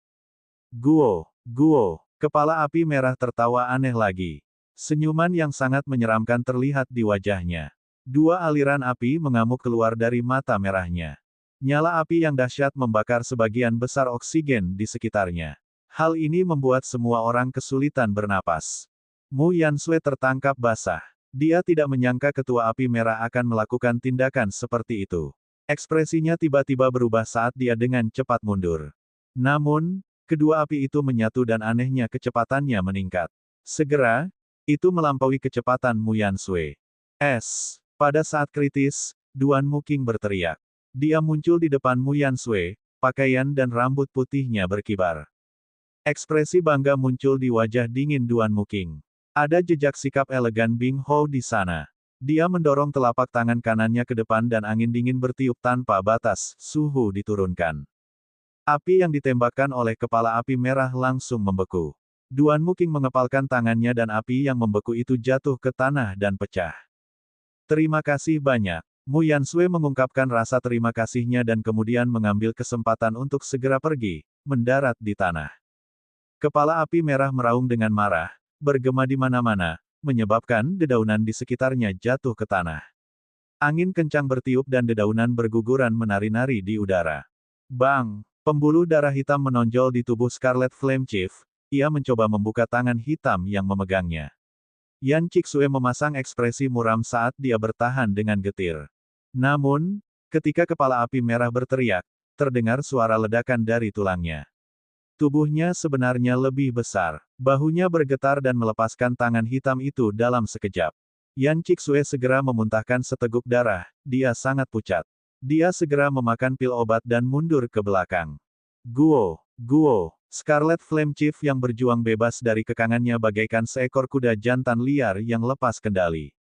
Guo, Guo, kepala api merah tertawa aneh lagi. Senyuman yang sangat menyeramkan terlihat di wajahnya. Dua aliran api mengamuk keluar dari mata merahnya. Nyala api yang dahsyat membakar sebagian besar oksigen di sekitarnya. Hal ini membuat semua orang kesulitan bernapas. Mu Yansui tertangkap basah. Dia tidak menyangka ketua api merah akan melakukan tindakan seperti itu. Ekspresinya tiba-tiba berubah saat dia dengan cepat mundur. Namun, kedua api itu menyatu dan anehnya kecepatannya meningkat. Segera, itu melampaui kecepatan Mu Yansui. Pada saat kritis, Duan Muking berteriak. Dia muncul di depan Mu Yansui, pakaian dan rambut putihnya berkibar. Ekspresi bangga muncul di wajah dingin Duan Muking. Ada jejak sikap elegan Bing Hou di sana. Dia mendorong telapak tangan kanannya ke depan dan angin dingin bertiup tanpa batas, suhu diturunkan. Api yang ditembakkan oleh kepala api merah langsung membeku. Duan Muking mengepalkan tangannya dan api yang membeku itu jatuh ke tanah dan pecah. Terima kasih banyak. Mu Yansui mengungkapkan rasa terima kasihnya dan kemudian mengambil kesempatan untuk segera pergi, mendarat di tanah. Kepala api merah meraung dengan marah, bergema di mana-mana, menyebabkan dedaunan di sekitarnya jatuh ke tanah. Angin kencang bertiup dan dedaunan berguguran menari-nari di udara. Bang! Pembuluh darah hitam menonjol di tubuh Scarlet Flame Chief. Ia mencoba membuka tangan hitam yang memegangnya. Yan Chixue memasang ekspresi muram saat dia bertahan dengan getir. Namun, ketika kepala api merah berteriak, terdengar suara ledakan dari tulangnya. Tubuhnya sebenarnya lebih besar. Bahunya bergetar dan melepaskan tangan hitam itu dalam sekejap. Yan Chixue segera memuntahkan seteguk darah, dia sangat pucat. Dia segera memakan pil obat dan mundur ke belakang. Guo, Guo, Scarlet Flame Chief yang berjuang bebas dari kekangannya bagaikan seekor kuda jantan liar yang lepas kendali.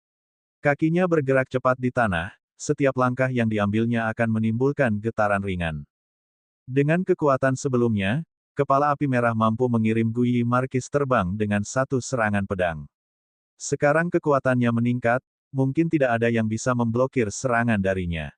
Kakinya bergerak cepat di tanah, setiap langkah yang diambilnya akan menimbulkan getaran ringan. Dengan kekuatan sebelumnya, kepala api merah mampu mengirim Guyi Markis terbang dengan satu serangan pedang. Sekarang kekuatannya meningkat, mungkin tidak ada yang bisa memblokir serangan darinya.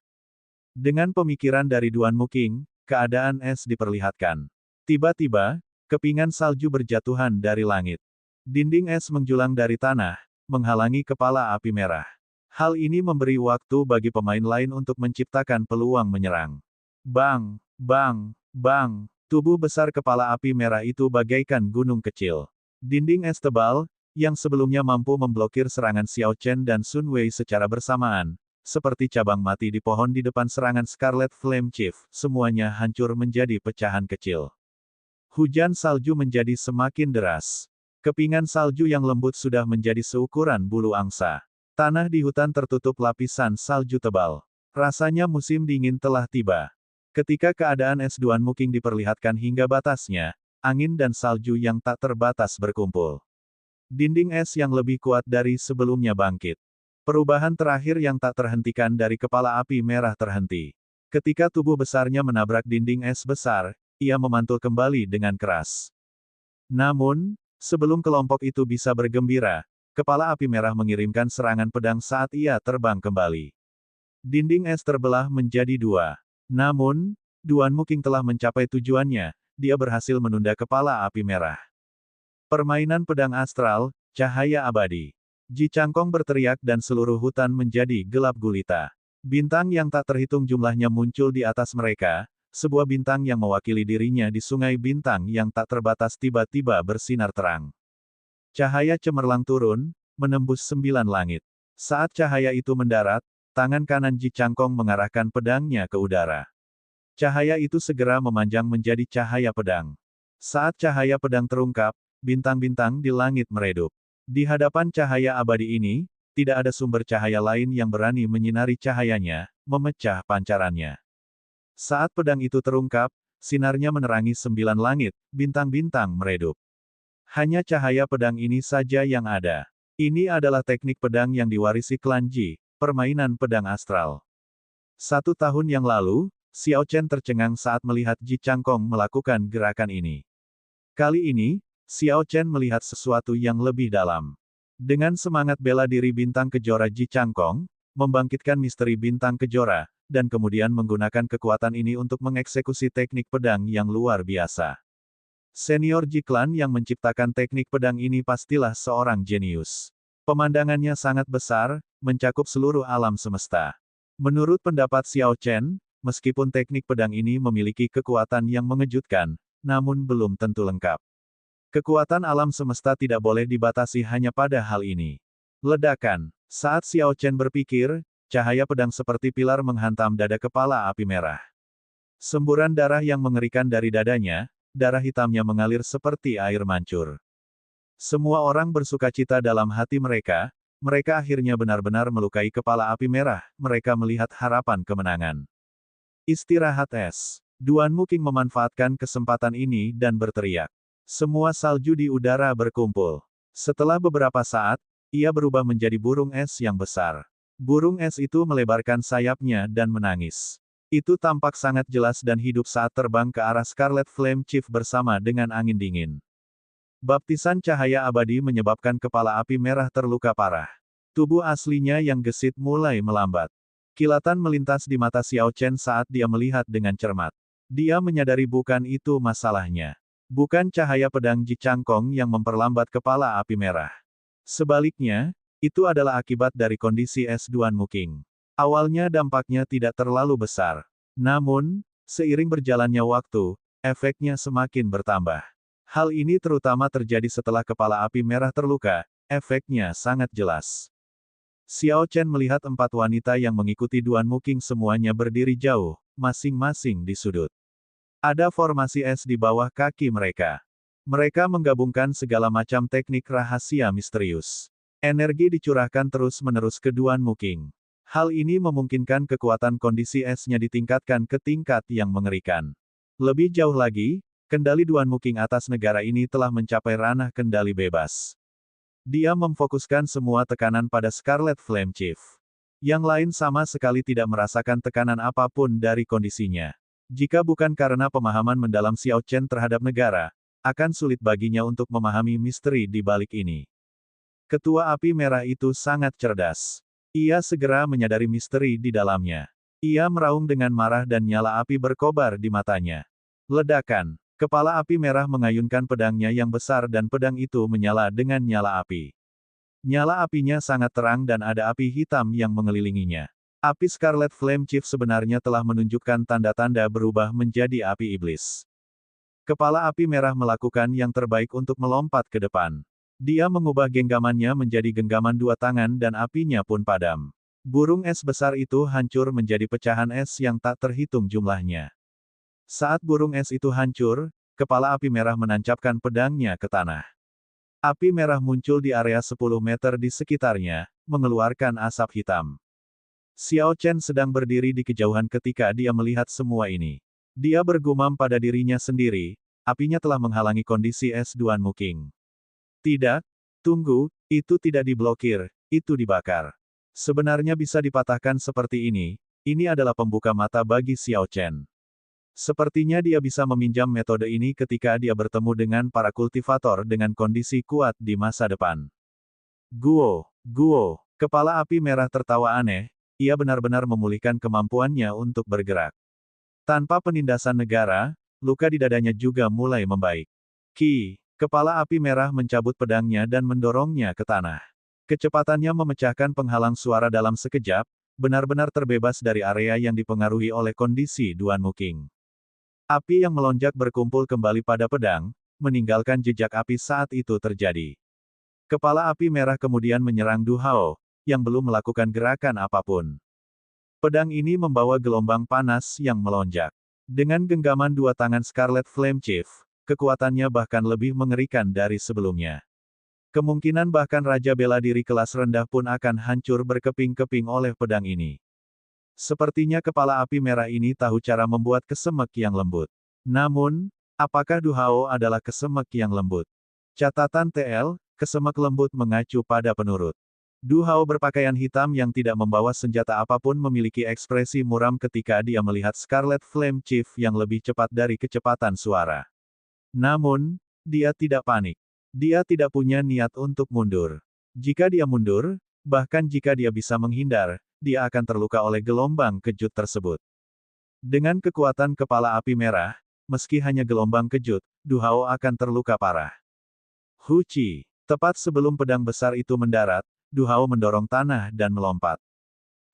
Dengan pemikiran dari Duan Muking, keadaan es diperlihatkan. Tiba-tiba, kepingan salju berjatuhan dari langit. Dinding es menjulang dari tanah, menghalangi kepala api merah. Hal ini memberi waktu bagi pemain lain untuk menciptakan peluang menyerang. Bang! Bang! Bang! Tubuh besar kepala api merah itu bagaikan gunung kecil. Dinding es tebal, yang sebelumnya mampu memblokir serangan Xiao Chen dan Sun Wei secara bersamaan, seperti cabang mati di pohon di depan serangan Scarlet Flame Chief, semuanya hancur menjadi pecahan kecil. Hujan salju menjadi semakin deras. Kepingan salju yang lembut sudah menjadi seukuran bulu angsa. Tanah di hutan tertutup lapisan salju tebal. Rasanya musim dingin telah tiba. Ketika keadaan es Duan Muking diperlihatkan hingga batasnya, angin dan salju yang tak terbatas berkumpul. Dinding es yang lebih kuat dari sebelumnya bangkit. Perubahan terakhir yang tak terhentikan dari kepala api merah terhenti. Ketika tubuh besarnya menabrak dinding es besar, ia memantul kembali dengan keras. Namun, sebelum kelompok itu bisa bergembira, kepala api merah mengirimkan serangan pedang saat ia terbang kembali. Dinding es terbelah menjadi dua. Namun, Duan Muking telah mencapai tujuannya, dia berhasil menunda kepala api merah. Permainan pedang astral, cahaya abadi. Ji Changkong berteriak dan seluruh hutan menjadi gelap gulita. Bintang yang tak terhitung jumlahnya muncul di atas mereka, sebuah bintang yang mewakili dirinya di sungai bintang yang tak terbatas tiba-tiba bersinar terang. Cahaya cemerlang turun, menembus 9 langit. Saat cahaya itu mendarat, tangan kanan Ji Changkong mengarahkan pedangnya ke udara. Cahaya itu segera memanjang menjadi cahaya pedang. Saat cahaya pedang terungkap, bintang-bintang di langit meredup. Di hadapan cahaya abadi ini, tidak ada sumber cahaya lain yang berani menyinari cahayanya, memecah pancarannya. Saat pedang itu terungkap, sinarnya menerangi 9 langit, bintang-bintang meredup. Hanya cahaya pedang ini saja yang ada. Ini adalah teknik pedang yang diwarisi klan Ji, permainan pedang astral. 1 tahun yang lalu, Xiao Chen tercengang saat melihat Ji Changkong melakukan gerakan ini. Kali ini, Xiao Chen melihat sesuatu yang lebih dalam. Dengan semangat bela diri bintang kejora Ji Changkong, membangkitkan misteri bintang kejora, dan kemudian menggunakan kekuatan ini untuk mengeksekusi teknik pedang yang luar biasa. Senior Ji Clan yang menciptakan teknik pedang ini pastilah seorang jenius. Pemandangannya sangat besar, mencakup seluruh alam semesta. Menurut pendapat Xiao Chen, meskipun teknik pedang ini memiliki kekuatan yang mengejutkan, namun belum tentu lengkap. Kekuatan alam semesta tidak boleh dibatasi hanya pada hal ini. Ledakan. Saat Xiao Chen berpikir, cahaya pedang seperti pilar menghantam dada kepala api merah. Semburan darah yang mengerikan dari dadanya, darah hitamnya mengalir seperti air mancur. Semua orang bersukacita dalam hati mereka, mereka akhirnya benar-benar melukai kepala api merah, mereka melihat harapan kemenangan. Istirahat es. Duan Muking memanfaatkan kesempatan ini dan berteriak. Semua salju di udara berkumpul. Setelah beberapa saat, ia berubah menjadi burung es yang besar. Burung es itu melebarkan sayapnya dan menangis. Itu tampak sangat jelas dan hidup saat terbang ke arah Scarlet Flame Chief bersama dengan angin dingin. Baptisan cahaya abadi menyebabkan kepala api merah terluka parah. Tubuh aslinya yang gesit mulai melambat. Kilatan melintas di mata Xiao Chen saat dia melihat dengan cermat. Dia menyadari bukan itu masalahnya. Bukan cahaya pedang Ji Changkong yang memperlambat kepala api merah. Sebaliknya, itu adalah akibat dari kondisi es Duan Muking. Awalnya dampaknya tidak terlalu besar. Namun, seiring berjalannya waktu, efeknya semakin bertambah. Hal ini terutama terjadi setelah kepala api merah terluka, efeknya sangat jelas. Xiao Chen melihat 4 wanita yang mengikuti Duan Muking semuanya berdiri jauh, masing-masing di sudut. Ada formasi es di bawah kaki mereka. Mereka menggabungkan segala macam teknik rahasia misterius. Energi dicurahkan terus-menerus ke Duan Muking. Hal ini memungkinkan kekuatan kondisi esnya ditingkatkan ke tingkat yang mengerikan. Lebih jauh lagi, kendali Duan Muking atas negara ini telah mencapai ranah kendali bebas. Dia memfokuskan semua tekanan pada Scarlet Flame Chief. Yang lain sama sekali tidak merasakan tekanan apapun dari kondisinya. Jika bukan karena pemahaman mendalam Xiao Chen terhadap negara, akan sulit baginya untuk memahami misteri di balik ini. Ketua api merah itu sangat cerdas. Ia segera menyadari misteri di dalamnya. Ia meraung dengan marah dan nyala api berkobar di matanya. Ledakan. Kepala api merah mengayunkan pedangnya yang besar dan pedang itu menyala dengan nyala api. Nyala apinya sangat terang dan ada api hitam yang mengelilinginya. Api Scarlet Flame Chief sebenarnya telah menunjukkan tanda-tanda berubah menjadi api iblis. Kepala api merah melakukan yang terbaik untuk melompat ke depan. Dia mengubah genggamannya menjadi genggaman 2 tangan dan apinya pun padam. Burung es besar itu hancur menjadi pecahan es yang tak terhitung jumlahnya. Saat burung es itu hancur, kepala api merah menancapkan pedangnya ke tanah. Api merah muncul di area 10 meter di sekitarnya, mengeluarkan asap hitam. Xiao Chen sedang berdiri di kejauhan ketika dia melihat semua ini. Dia bergumam pada dirinya sendiri, apinya telah menghalangi kondisi es Duan Muking. Tidak, tunggu, itu tidak diblokir, itu dibakar. Sebenarnya bisa dipatahkan seperti ini adalah pembuka mata bagi Xiao Chen. Sepertinya dia bisa meminjam metode ini ketika dia bertemu dengan para kultivator dengan kondisi kuat di masa depan. Guo, kepala api merah tertawa aneh. Ia benar-benar memulihkan kemampuannya untuk bergerak. Tanpa penindasan negara, luka di dadanya juga mulai membaik. Kepala api merah mencabut pedangnya dan mendorongnya ke tanah. Kecepatannya memecahkan penghalang suara dalam sekejap, benar-benar terbebas dari area yang dipengaruhi oleh kondisi Duan Muking. Api yang melonjak berkumpul kembali pada pedang, meninggalkan jejak api saat itu terjadi. Kepala api merah kemudian menyerang Du Hao, yang belum melakukan gerakan apapun. Pedang ini membawa gelombang panas yang melonjak. Dengan genggaman dua tangan Scarlet Flame Chief, kekuatannya bahkan lebih mengerikan dari sebelumnya. Kemungkinan bahkan Raja Bela Diri kelas rendah pun akan hancur berkeping-keping oleh pedang ini. Sepertinya kepala api merah ini tahu cara membuat kesemek yang lembut. Namun, apakah Du Hao adalah kesemek yang lembut? Catatan TL, kesemek lembut mengacu pada penurut. Du Hao berpakaian hitam yang tidak membawa senjata apapun memiliki ekspresi muram ketika dia melihat Scarlet Flame Chief yang lebih cepat dari kecepatan suara. Namun, dia tidak panik. Dia tidak punya niat untuk mundur. Jika dia mundur, bahkan jika dia bisa menghindar, dia akan terluka oleh gelombang kejut tersebut. Dengan kekuatan kepala api merah, meski hanya gelombang kejut, Du Hao akan terluka parah. Huci. Tepat sebelum pedang besar itu mendarat, Du Hao mendorong tanah dan melompat.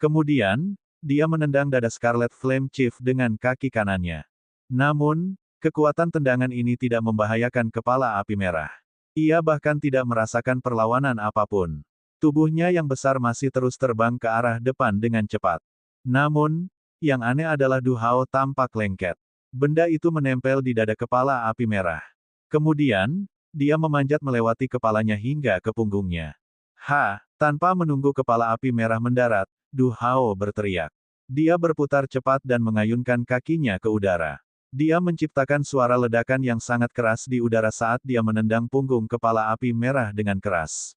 Kemudian, dia menendang dada Scarlet Flame Chief dengan kaki kanannya. Namun, kekuatan tendangan ini tidak membahayakan kepala api merah. Ia bahkan tidak merasakan perlawanan apapun. Tubuhnya yang besar masih terus terbang ke arah depan dengan cepat. Namun, yang aneh adalah Du Hao tampak lengket. Benda itu menempel di dada kepala api merah. Kemudian, dia memanjat melewati kepalanya hingga ke punggungnya. Tanpa menunggu kepala api merah mendarat, Du Hao berteriak. Dia berputar cepat dan mengayunkan kakinya ke udara. Dia menciptakan suara ledakan yang sangat keras di udara saat dia menendang punggung kepala api merah dengan keras.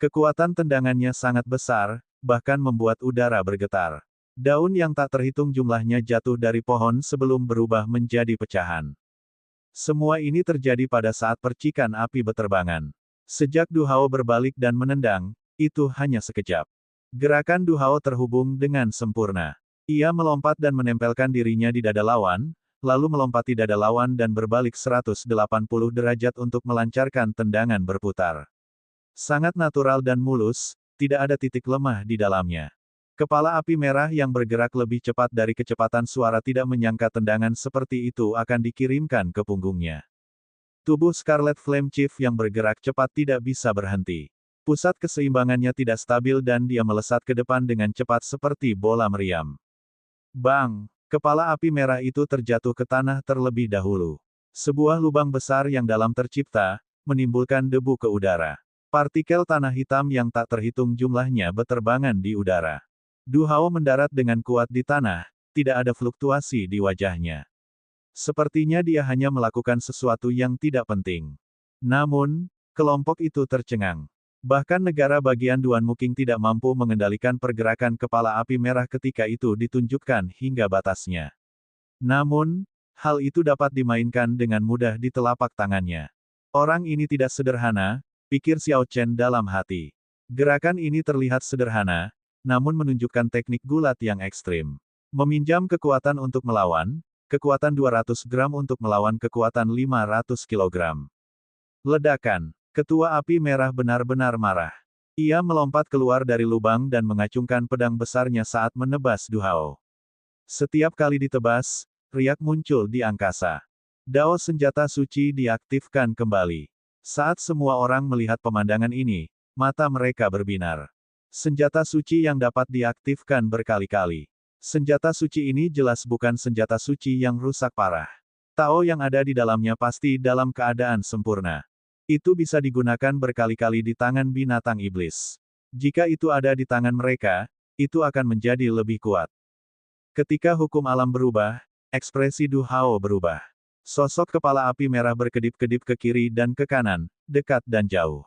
Kekuatan tendangannya sangat besar, bahkan membuat udara bergetar. Daun yang tak terhitung jumlahnya jatuh dari pohon sebelum berubah menjadi pecahan. Semua ini terjadi pada saat percikan api beterbangan. Sejak Du Hao berbalik dan menendang, itu hanya sekejap. Gerakan Du Hao terhubung dengan sempurna. Ia melompat dan menempelkan dirinya di dada lawan, lalu melompati dada lawan dan berbalik 180 derajat untuk melancarkan tendangan berputar. Sangat natural dan mulus, tidak ada titik lemah di dalamnya. Kepala api merah yang bergerak lebih cepat dari kecepatan suara tidak menyangka tendangan seperti itu akan dikirimkan ke punggungnya. Tubuh Scarlet Flame Chief yang bergerak cepat tidak bisa berhenti. Pusat keseimbangannya tidak stabil dan dia melesat ke depan dengan cepat seperti bola meriam. Bang! Kepala api merah itu terjatuh ke tanah terlebih dahulu. Sebuah lubang besar yang dalam tercipta, menimbulkan debu ke udara. Partikel tanah hitam yang tak terhitung jumlahnya beterbangan di udara. Du Hao mendarat dengan kuat di tanah, tidak ada fluktuasi di wajahnya. Sepertinya dia hanya melakukan sesuatu yang tidak penting. Namun, kelompok itu tercengang. Bahkan negara bagian Duan Muking tidak mampu mengendalikan pergerakan kepala api merah ketika itu ditunjukkan hingga batasnya. Namun, hal itu dapat dimainkan dengan mudah di telapak tangannya. Orang ini tidak sederhana, pikir Xiao Chen dalam hati. Gerakan ini terlihat sederhana, namun menunjukkan teknik gulat yang ekstrim. Meminjam kekuatan untuk melawan, kekuatan 200 gram untuk melawan kekuatan 500 kilogram. Ledakan. Ketua api merah benar-benar marah. Ia melompat keluar dari lubang dan mengacungkan pedang besarnya saat menebas Du Hao. Setiap kali ditebas, riak muncul di angkasa. Dao senjata suci diaktifkan kembali. Saat semua orang melihat pemandangan ini, mata mereka berbinar. Senjata suci yang dapat diaktifkan berkali-kali. Senjata suci ini jelas bukan senjata suci yang rusak parah. Tao yang ada di dalamnya pasti dalam keadaan sempurna. Itu bisa digunakan berkali-kali di tangan binatang iblis. Jika itu ada di tangan mereka, itu akan menjadi lebih kuat. Ketika hukum alam berubah, ekspresi Du Hao berubah. Sosok kepala api merah berkedip-kedip ke kiri dan ke kanan, dekat dan jauh.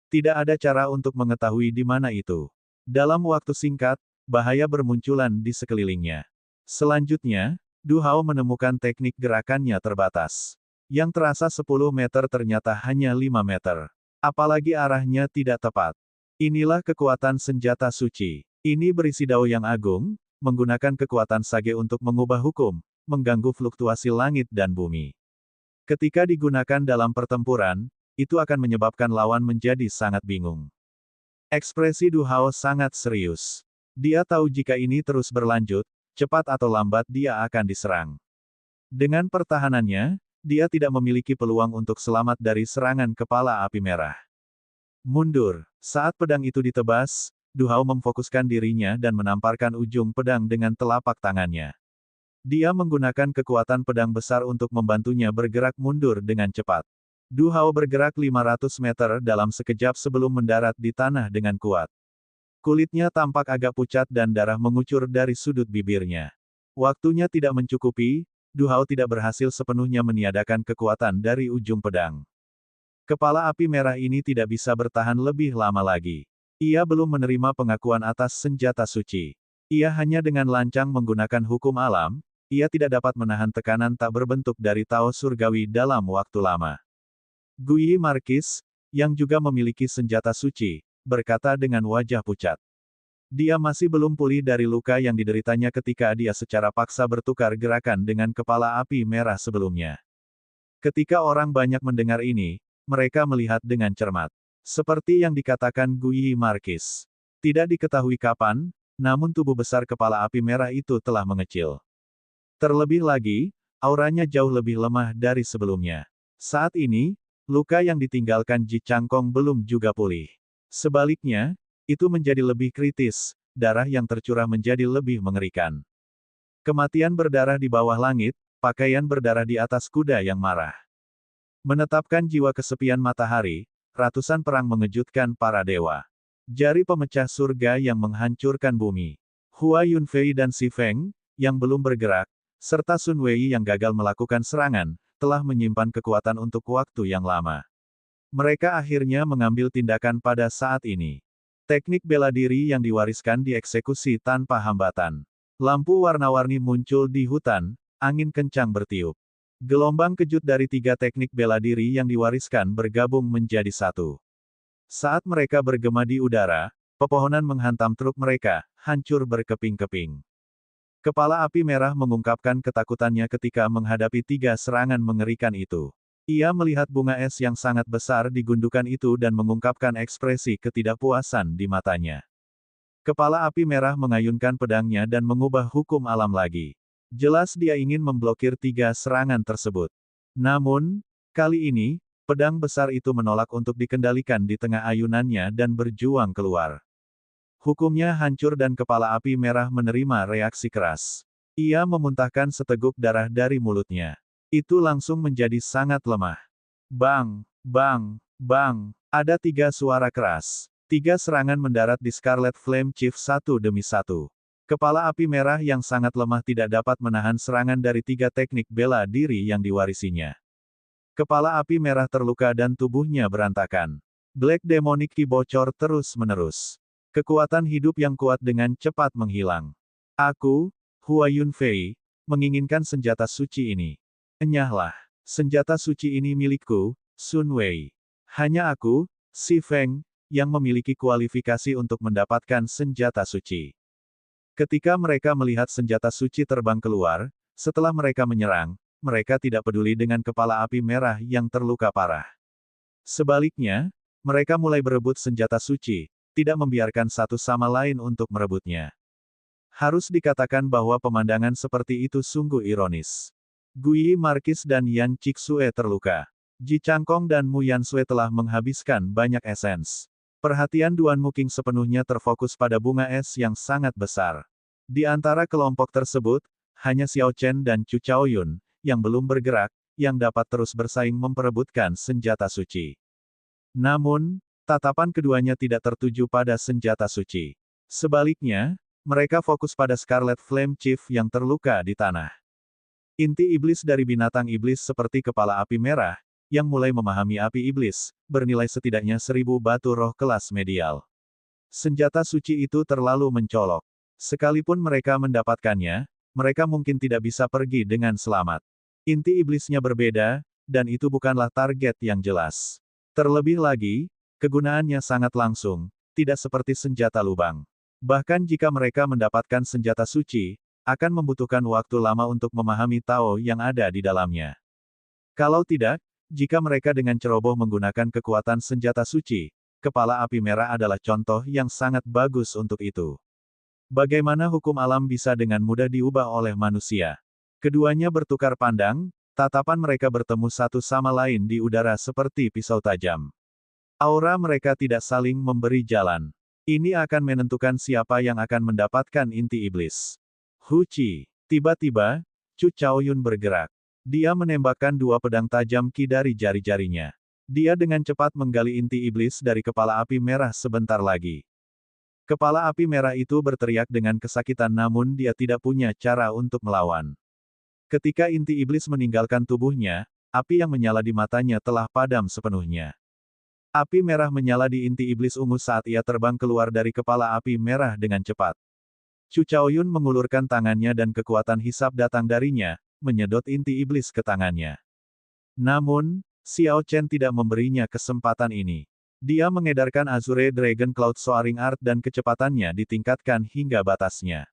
Tidak ada cara untuk mengetahui di mana itu. Dalam waktu singkat, bahaya bermunculan di sekelilingnya. Selanjutnya, Du Hao menemukan teknik gerakannya terbatas. Yang terasa 10 meter ternyata hanya 5 meter. Apalagi arahnya tidak tepat. Inilah kekuatan senjata suci. Ini berisi dao yang agung, menggunakan kekuatan sage untuk mengubah hukum, mengganggu fluktuasi langit dan bumi. Ketika digunakan dalam pertempuran, itu akan menyebabkan lawan menjadi sangat bingung. Ekspresi Du Hao sangat serius. Dia tahu jika ini terus berlanjut, cepat atau lambat dia akan diserang. Dengan pertahanannya, dia tidak memiliki peluang untuk selamat dari serangan kepala api merah. Mundur. Saat pedang itu ditebas, Du Hao memfokuskan dirinya dan menamparkan ujung pedang dengan telapak tangannya. Dia menggunakan kekuatan pedang besar untuk membantunya bergerak mundur dengan cepat. Du Hao bergerak 500 meter dalam sekejap sebelum mendarat di tanah dengan kuat. Kulitnya tampak agak pucat dan darah mengucur dari sudut bibirnya. Waktunya tidak mencukupi, Du Hao tidak berhasil sepenuhnya meniadakan kekuatan dari ujung pedang. Kepala api merah ini tidak bisa bertahan lebih lama lagi. Ia belum menerima pengakuan atas senjata suci. Ia hanya dengan lancang menggunakan hukum alam, ia tidak dapat menahan tekanan tak berbentuk dari Tao Surgawi dalam waktu lama. Guyi Markis, yang juga memiliki senjata suci, berkata dengan wajah pucat. Dia masih belum pulih dari luka yang dideritanya ketika dia secara paksa bertukar gerakan dengan kepala api merah sebelumnya. Ketika orang banyak mendengar ini, mereka melihat dengan cermat. Seperti yang dikatakan Guyi Markis. Tidak diketahui kapan, namun tubuh besar kepala api merah itu telah mengecil. Terlebih lagi, auranya jauh lebih lemah dari sebelumnya. Saat ini, luka yang ditinggalkan Ji Changkong belum juga pulih. Sebaliknya, itu menjadi lebih kritis, darah yang tercurah menjadi lebih mengerikan. Kematian berdarah di bawah langit, pakaian berdarah di atas kuda yang marah. Menetapkan jiwa kesepian matahari, ratusan perang mengejutkan para dewa. Jari pemecah surga yang menghancurkan bumi. Hua Yunfei dan Si Feng, yang belum bergerak, serta Sun Wei yang gagal melakukan serangan, telah menyimpan kekuatan untuk waktu yang lama. Mereka akhirnya mengambil tindakan pada saat ini. Teknik bela diri yang diwariskan dieksekusi tanpa hambatan. Lampu warna-warni muncul di hutan, angin kencang bertiup. Gelombang kejut dari 3 teknik bela diri yang diwariskan bergabung menjadi satu. Saat mereka bergema di udara, pepohonan menghantam truk mereka, hancur berkeping-keping. Kepala api merah mengungkapkan ketakutannya ketika menghadapi 3 serangan mengerikan itu. Ia melihat bunga es yang sangat besar di gundukan itu dan mengungkapkan ekspresi ketidakpuasan di matanya. Kepala api merah mengayunkan pedangnya dan mengubah hukum alam lagi. Jelas dia ingin memblokir 3 serangan tersebut. Namun, kali ini, pedang besar itu menolak untuk dikendalikan di tengah ayunannya dan berjuang keluar. Hukumnya hancur dan kepala api merah menerima reaksi keras. Ia memuntahkan seteguk darah dari mulutnya. Itu langsung menjadi sangat lemah. Bang, bang, bang, ada 3 suara keras. 3 serangan mendarat di Scarlet Flame Chief satu demi satu. Kepala api merah yang sangat lemah tidak dapat menahan serangan dari 3 teknik bela diri yang diwarisinya. Kepala api merah terluka dan tubuhnya berantakan. Black Demonic Ki bocor terus-menerus. Kekuatan hidup yang kuat dengan cepat menghilang. Aku, Hua Yunfei, menginginkan senjata suci ini. Enyahlah. Senjata suci ini milikku, Sun Wei. Hanya aku, Si Feng, yang memiliki kualifikasi untuk mendapatkan senjata suci. Ketika mereka melihat senjata suci terbang keluar, setelah mereka menyerang, mereka tidak peduli dengan kepala api merah yang terluka parah. Sebaliknya, mereka mulai berebut senjata suci, tidak membiarkan satu sama lain untuk merebutnya. Harus dikatakan bahwa pemandangan seperti itu sungguh ironis. Guyi Markis dan Yan Cixue terluka. Ji Changkong dan Mu Yansue telah menghabiskan banyak esens. Perhatian Duan Muking sepenuhnya terfokus pada bunga es yang sangat besar. Di antara kelompok tersebut, hanya Xiao Chen dan Chu Chaoyun, yang belum bergerak, yang dapat terus bersaing memperebutkan senjata suci. Namun, tatapan keduanya tidak tertuju pada senjata suci. Sebaliknya, mereka fokus pada Scarlet Flame Chief yang terluka di tanah. Inti iblis dari binatang iblis seperti kepala api merah, yang mulai memahami api iblis, bernilai setidaknya 1000 batu roh kelas medial. Senjata suci itu terlalu mencolok. Sekalipun mereka mendapatkannya, mereka mungkin tidak bisa pergi dengan selamat. Inti iblisnya berbeda, dan itu bukanlah target yang jelas. Terlebih lagi, kegunaannya sangat langsung, tidak seperti senjata lubang. Bahkan jika mereka mendapatkan senjata suci, akan membutuhkan waktu lama untuk memahami Tao yang ada di dalamnya. Kalau tidak, jika mereka dengan ceroboh menggunakan kekuatan senjata suci, kepala api merah adalah contoh yang sangat bagus untuk itu. Bagaimana hukum alam bisa dengan mudah diubah oleh manusia? Keduanya bertukar pandang, tatapan mereka bertemu satu sama lain di udara seperti pisau tajam. Aura mereka tidak saling memberi jalan. Ini akan menentukan siapa yang akan mendapatkan inti iblis. Huci. Tiba-tiba, Chu Chaoyun bergerak. Dia menembakkan dua pedang tajam Qi dari jari-jarinya. Dia dengan cepat menggali inti iblis dari kepala api merah sebentar lagi. Kepala api merah itu berteriak dengan kesakitan namun dia tidak punya cara untuk melawan. Ketika inti iblis meninggalkan tubuhnya, api yang menyala di matanya telah padam sepenuhnya. Api merah menyala di inti iblis ungu saat ia terbang keluar dari kepala api merah dengan cepat. Chu Chaoyun mengulurkan tangannya dan kekuatan hisap datang darinya, menyedot inti iblis ke tangannya. Namun, Xiao Chen tidak memberinya kesempatan ini. Dia mengedarkan Azure Dragon Cloud Soaring Art dan kecepatannya ditingkatkan hingga batasnya.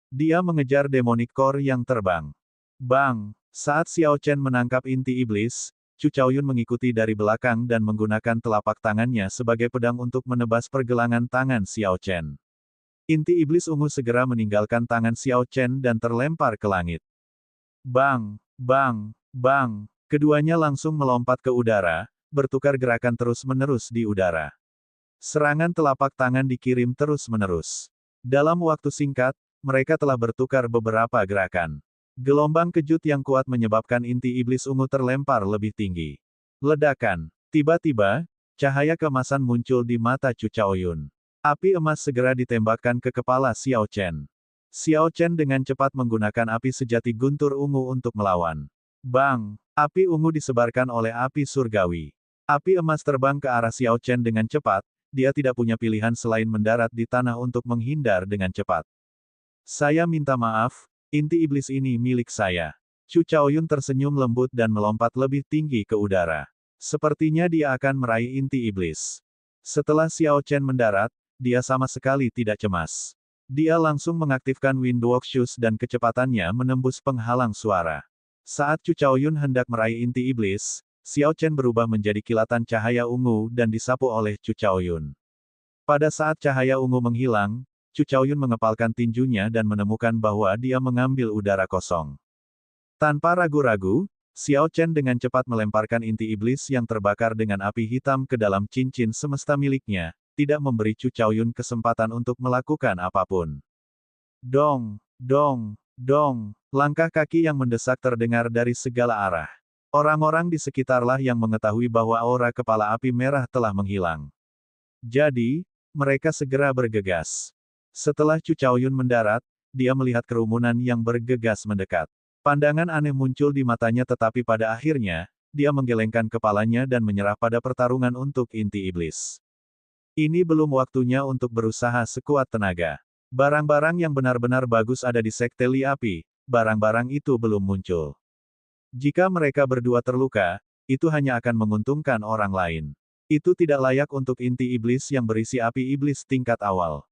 Dia mengejar Demonic Core yang terbang. Bang! Saat Xiao Chen menangkap inti iblis, Chu Chaoyun mengikuti dari belakang dan menggunakan telapak tangannya sebagai pedang untuk menebas pergelangan tangan Xiao Chen. Inti iblis ungu segera meninggalkan tangan Xiao Chen dan terlempar ke langit. Bang! Bang! Bang! Keduanya langsung melompat ke udara, bertukar gerakan terus-menerus di udara. Serangan telapak tangan dikirim terus-menerus. Dalam waktu singkat, mereka telah bertukar beberapa gerakan. Gelombang kejut yang kuat menyebabkan inti iblis ungu terlempar lebih tinggi. Ledakan. Tiba-tiba, cahaya keemasan muncul di mata Chu Chaoyun. Api emas segera ditembakkan ke kepala Xiao Chen. Xiao Chen dengan cepat menggunakan api sejati guntur ungu untuk melawan. Bang! Api ungu disebarkan oleh api surgawi. Api emas terbang ke arah Xiao Chen dengan cepat, dia tidak punya pilihan selain mendarat di tanah untuk menghindar dengan cepat. Saya minta maaf, inti iblis ini milik saya. Chu Chaoyun tersenyum lembut dan melompat lebih tinggi ke udara. Sepertinya dia akan meraih inti iblis. Setelah Xiao Chen mendarat, dia sama sekali tidak cemas. Dia langsung mengaktifkan Windwalk Shoes dan kecepatannya menembus penghalang suara. Saat Chu Chaoyun hendak meraih inti iblis, Xiao Chen berubah menjadi kilatan cahaya ungu dan disapu oleh Chu Chaoyun. Pada saat cahaya ungu menghilang, Chu Chaoyun mengepalkan tinjunya dan menemukan bahwa dia mengambil udara kosong. Tanpa ragu-ragu, Xiao Chen dengan cepat melemparkan inti iblis yang terbakar dengan api hitam ke dalam cincin semesta miliknya, tidak memberi Chu Chaoyun kesempatan untuk melakukan apapun. Dong, dong, dong, langkah kaki yang mendesak terdengar dari segala arah. Orang-orang di sekitarlah yang mengetahui bahwa aura kepala api merah telah menghilang. Jadi, mereka segera bergegas. Setelah Chu Chaoyun mendarat, dia melihat kerumunan yang bergegas mendekat. Pandangan aneh muncul di matanya tetapi pada akhirnya, dia menggelengkan kepalanya dan menyerah pada pertarungan untuk inti iblis. Ini belum waktunya untuk berusaha sekuat tenaga. Barang-barang yang benar-benar bagus ada di Sekte Li Api, barang-barang itu belum muncul. Jika mereka berdua terluka, itu hanya akan menguntungkan orang lain. Itu tidak layak untuk inti iblis yang berisi api iblis tingkat awal.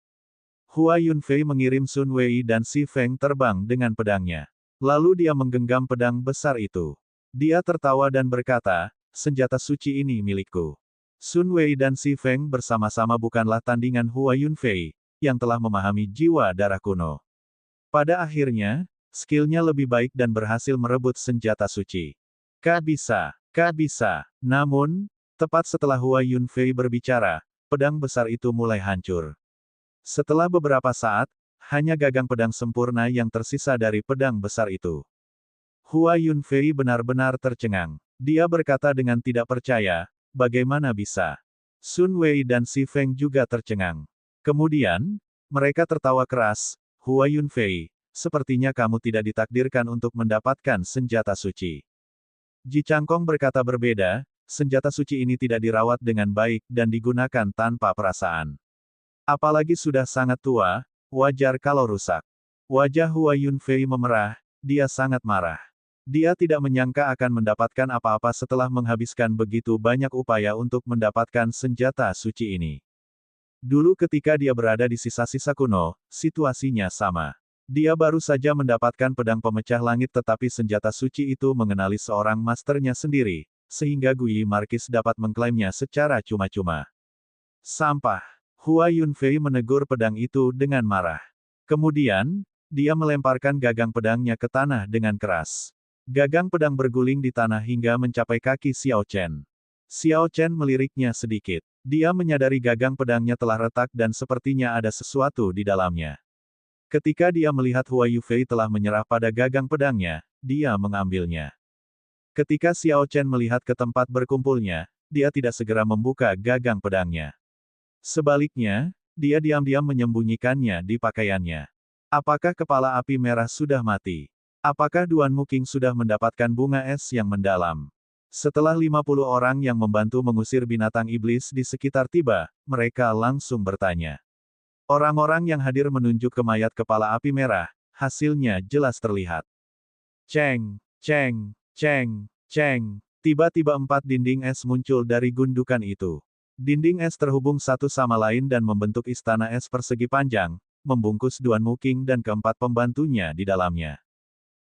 Hua Yunfei mengirim Sun Wei dan Si Feng terbang dengan pedangnya. Lalu dia menggenggam pedang besar itu. Dia tertawa dan berkata, senjata suci ini milikku. Sun Wei dan Si Feng bersama-sama bukanlah tandingan Hua Yunfei, yang telah memahami jiwa darah kuno. Pada akhirnya, skillnya lebih baik dan berhasil merebut senjata suci. Kak bisa. Namun, tepat setelah Hua Yunfei berbicara, pedang besar itu mulai hancur. Setelah beberapa saat, hanya gagang pedang sempurna yang tersisa dari pedang besar itu. Hua Yunfei benar-benar tercengang. Dia berkata dengan tidak percaya, bagaimana bisa? Sun Wei dan Si Feng juga tercengang. Kemudian, mereka tertawa keras. Hua Yunfei, sepertinya kamu tidak ditakdirkan untuk mendapatkan senjata suci. Ji Changkong berkata berbeda, senjata suci ini tidak dirawat dengan baik dan digunakan tanpa perasaan. Apalagi sudah sangat tua, wajar kalau rusak. Wajah Hua Yunfei memerah, dia sangat marah. Dia tidak menyangka akan mendapatkan apa-apa setelah menghabiskan begitu banyak upaya untuk mendapatkan senjata suci ini. Dulu ketika dia berada di sisa-sisa kuno, situasinya sama. Dia baru saja mendapatkan pedang pemecah langit tetapi senjata suci itu mengenali seorang masternya sendiri, sehingga Gui Markis dapat mengklaimnya secara cuma-cuma. Sampah. Hua Yunfei menegur pedang itu dengan marah. Kemudian, dia melemparkan gagang pedangnya ke tanah dengan keras. Gagang pedang berguling di tanah hingga mencapai kaki Xiao Chen. Xiao Chen meliriknya sedikit. Dia menyadari gagang pedangnya telah retak dan sepertinya ada sesuatu di dalamnya. Ketika dia melihat Hua Yufei telah menyerah pada gagang pedangnya, dia mengambilnya. Ketika Xiao Chen melihat ke tempat berkumpulnya, dia tidak segera membuka gagang pedangnya. Sebaliknya, dia diam-diam menyembunyikannya di pakaiannya. Apakah kepala api merah sudah mati? Apakah Duan Muking sudah mendapatkan bunga es yang mendalam? Setelah 50 orang yang membantu mengusir binatang iblis di sekitar tiba, mereka langsung bertanya. Orang-orang yang hadir menunjuk ke mayat kepala api merah, hasilnya jelas terlihat. Ceng, ceng, ceng, ceng. Tiba-tiba 4 dinding es muncul dari gundukan itu. Dinding es terhubung satu sama lain dan membentuk istana es persegi panjang, membungkus Duan Muking dan keempat pembantunya di dalamnya.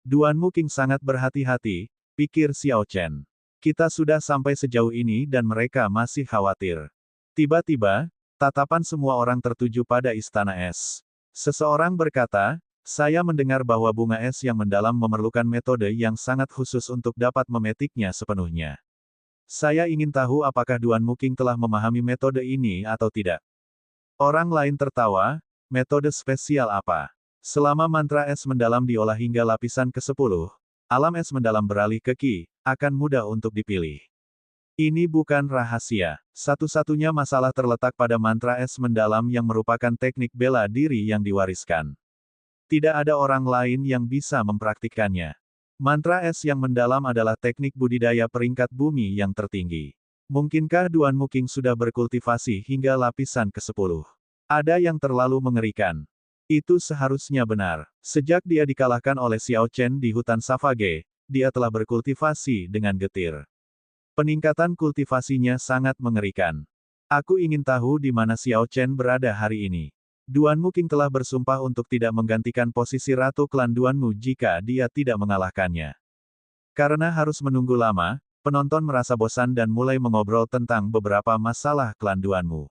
Duan Muking sangat berhati-hati, pikir Xiao Chen. Kita sudah sampai sejauh ini dan mereka masih khawatir. Tiba-tiba, tatapan semua orang tertuju pada istana es. Seseorang berkata, saya mendengar bahwa bunga es yang mendalam memerlukan metode yang sangat khusus untuk dapat memetiknya sepenuhnya. Saya ingin tahu apakah Duan Muking telah memahami metode ini atau tidak. Orang lain tertawa, metode spesial apa? Selama mantra es mendalam diolah hingga lapisan ke-10, alam es mendalam beralih ke Qi, akan mudah untuk dipilih. Ini bukan rahasia. Satu-satunya masalah terletak pada mantra es mendalam yang merupakan teknik bela diri yang diwariskan. Tidak ada orang lain yang bisa mempraktikkannya. Mantra es yang mendalam adalah teknik budidaya peringkat bumi yang tertinggi. Mungkinkah Duan Muking sudah berkultivasi hingga lapisan ke-10? Ada yang terlalu mengerikan. Itu seharusnya benar. Sejak dia dikalahkan oleh Xiao Chen di hutan Savage, dia telah berkultivasi dengan getir. Peningkatan kultivasinya sangat mengerikan. Aku ingin tahu di mana Xiao Chen berada hari ini. Duan Muking telah bersumpah untuk tidak menggantikan posisi Ratu Klan Duanmu jika dia tidak mengalahkannya. Karena harus menunggu lama, penonton merasa bosan dan mulai mengobrol tentang beberapa masalah klan Duanmu.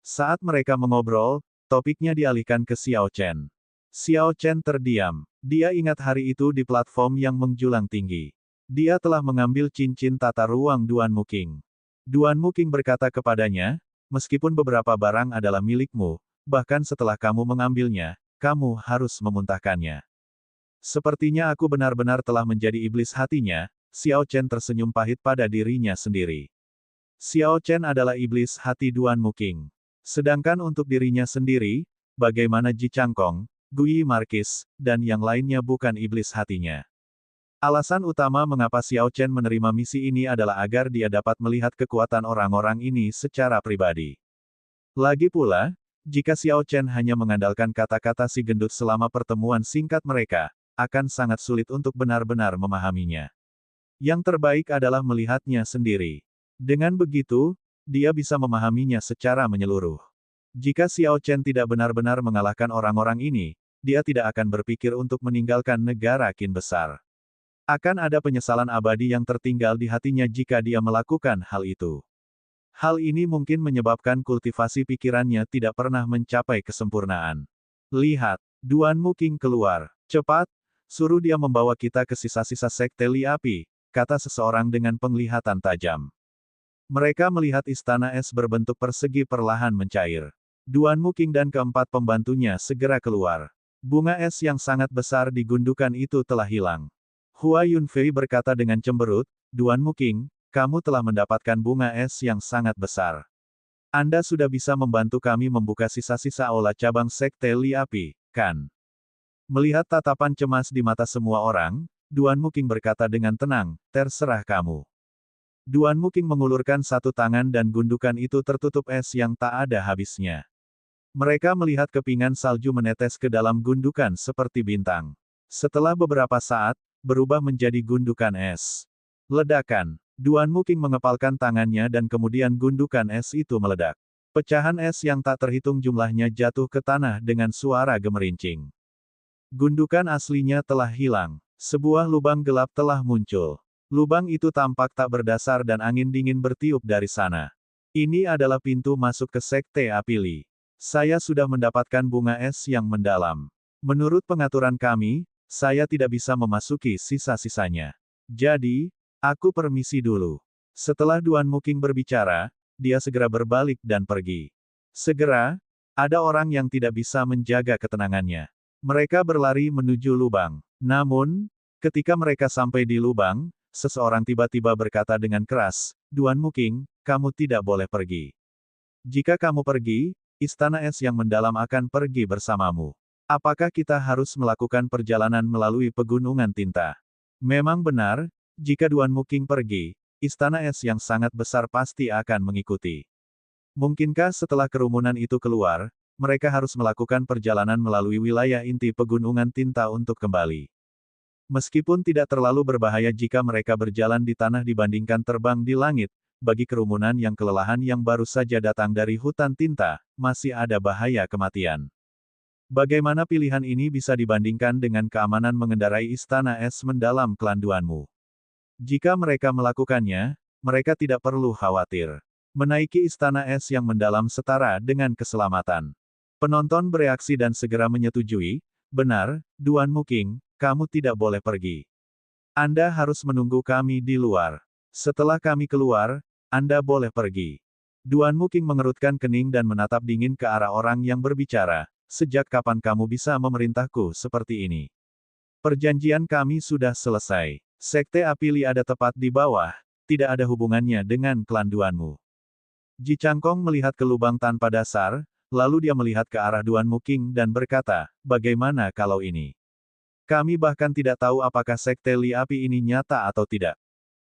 Saat mereka mengobrol, topiknya dialihkan ke Xiao Chen. Xiao Chen terdiam. Dia ingat hari itu di platform yang menjulang tinggi. Dia telah mengambil cincin tata ruang Duan Muking. Duan Muking berkata kepadanya, meskipun beberapa barang adalah milikmu, bahkan setelah kamu mengambilnya, kamu harus memuntahkannya. Sepertinya aku benar-benar telah menjadi iblis hatinya. Xiao Chen tersenyum pahit pada dirinya sendiri. Xiao Chen adalah iblis hati Duan Muking. Sedangkan untuk dirinya sendiri, bagaimana Ji Changkong, Gui Markis, dan yang lainnya bukan iblis hatinya. Alasan utama mengapa Xiao Chen menerima misi ini adalah agar dia dapat melihat kekuatan orang-orang ini secara pribadi. Lagi pula, jika Xiao Chen hanya mengandalkan kata-kata si gendut selama pertemuan singkat mereka, akan sangat sulit untuk benar-benar memahaminya. Yang terbaik adalah melihatnya sendiri. Dengan begitu, dia bisa memahaminya secara menyeluruh. Jika Xiao Chen tidak benar-benar mengalahkan orang-orang ini, dia tidak akan berpikir untuk meninggalkan negara Qin besar. Akan ada penyesalan abadi yang tertinggal di hatinya jika dia melakukan hal itu. Hal ini mungkin menyebabkan kultivasi pikirannya tidak pernah mencapai kesempurnaan. Lihat, Duan Muking keluar. Cepat, suruh dia membawa kita ke sisa-sisa sekte Li Api, kata seseorang dengan penglihatan tajam. Mereka melihat istana es berbentuk persegi perlahan mencair. Duan Muking dan keempat pembantunya segera keluar. Bunga es yang sangat besar di gundukan itu telah hilang. Hua Yunfei berkata dengan cemberut, Duan Muking, kamu telah mendapatkan bunga es yang sangat besar. Anda sudah bisa membantu kami membuka sisa-sisa aula cabang sekte Li Api, kan? Melihat tatapan cemas di mata semua orang, Duan Muking berkata dengan tenang, terserah kamu. Duan Muking mengulurkan satu tangan dan gundukan itu tertutup es yang tak ada habisnya. Mereka melihat kepingan salju menetes ke dalam gundukan seperti bintang. Setelah beberapa saat, berubah menjadi gundukan es. Ledakan. Duan Muking mengepalkan tangannya dan kemudian gundukan es itu meledak. Pecahan es yang tak terhitung jumlahnya jatuh ke tanah dengan suara gemerincing. Gundukan aslinya telah hilang. Sebuah lubang gelap telah muncul. Lubang itu tampak tak berdasar dan angin dingin bertiup dari sana. Ini adalah pintu masuk ke sekte Api Li. Saya sudah mendapatkan bunga es yang mendalam. Menurut pengaturan kami, saya tidak bisa memasuki sisa-sisanya. Jadi, aku permisi dulu. Setelah Duan Muking berbicara, dia segera berbalik dan pergi. Segera, ada orang yang tidak bisa menjaga ketenangannya. Mereka berlari menuju lubang. Namun, ketika mereka sampai di lubang, seseorang tiba-tiba berkata dengan keras, "Duan Muking, kamu tidak boleh pergi. Jika kamu pergi, Istana Es yang mendalam akan pergi bersamamu. Apakah kita harus melakukan perjalanan melalui pegunungan tinta?" Memang benar, jika Duan Muking pergi, Istana Es yang sangat besar pasti akan mengikuti. Mungkinkah setelah kerumunan itu keluar, mereka harus melakukan perjalanan melalui wilayah inti pegunungan tinta untuk kembali. Meskipun tidak terlalu berbahaya jika mereka berjalan di tanah dibandingkan terbang di langit, bagi kerumunan yang kelelahan yang baru saja datang dari hutan tinta, masih ada bahaya kematian. Bagaimana pilihan ini bisa dibandingkan dengan keamanan mengendarai Istana Es mendalam kelanduanmu? Jika mereka melakukannya, mereka tidak perlu khawatir. Menaiki Istana Es yang mendalam setara dengan keselamatan. Penonton bereaksi dan segera menyetujui, "Benar, Duan Muking, kamu tidak boleh pergi. Anda harus menunggu kami di luar. Setelah kami keluar, Anda boleh pergi." Duan Muking mengerutkan kening dan menatap dingin ke arah orang yang berbicara, "Sejak kapan kamu bisa memerintahku seperti ini? Perjanjian kami sudah selesai. Sekte Api Li ada tepat di bawah, tidak ada hubungannya dengan kelanduanmu." Ji Changkong melihat ke lubang tanpa dasar, lalu dia melihat ke arah Duan Muking dan berkata, "Bagaimana kalau ini? Kami bahkan tidak tahu apakah Sekte Li Api ini nyata atau tidak.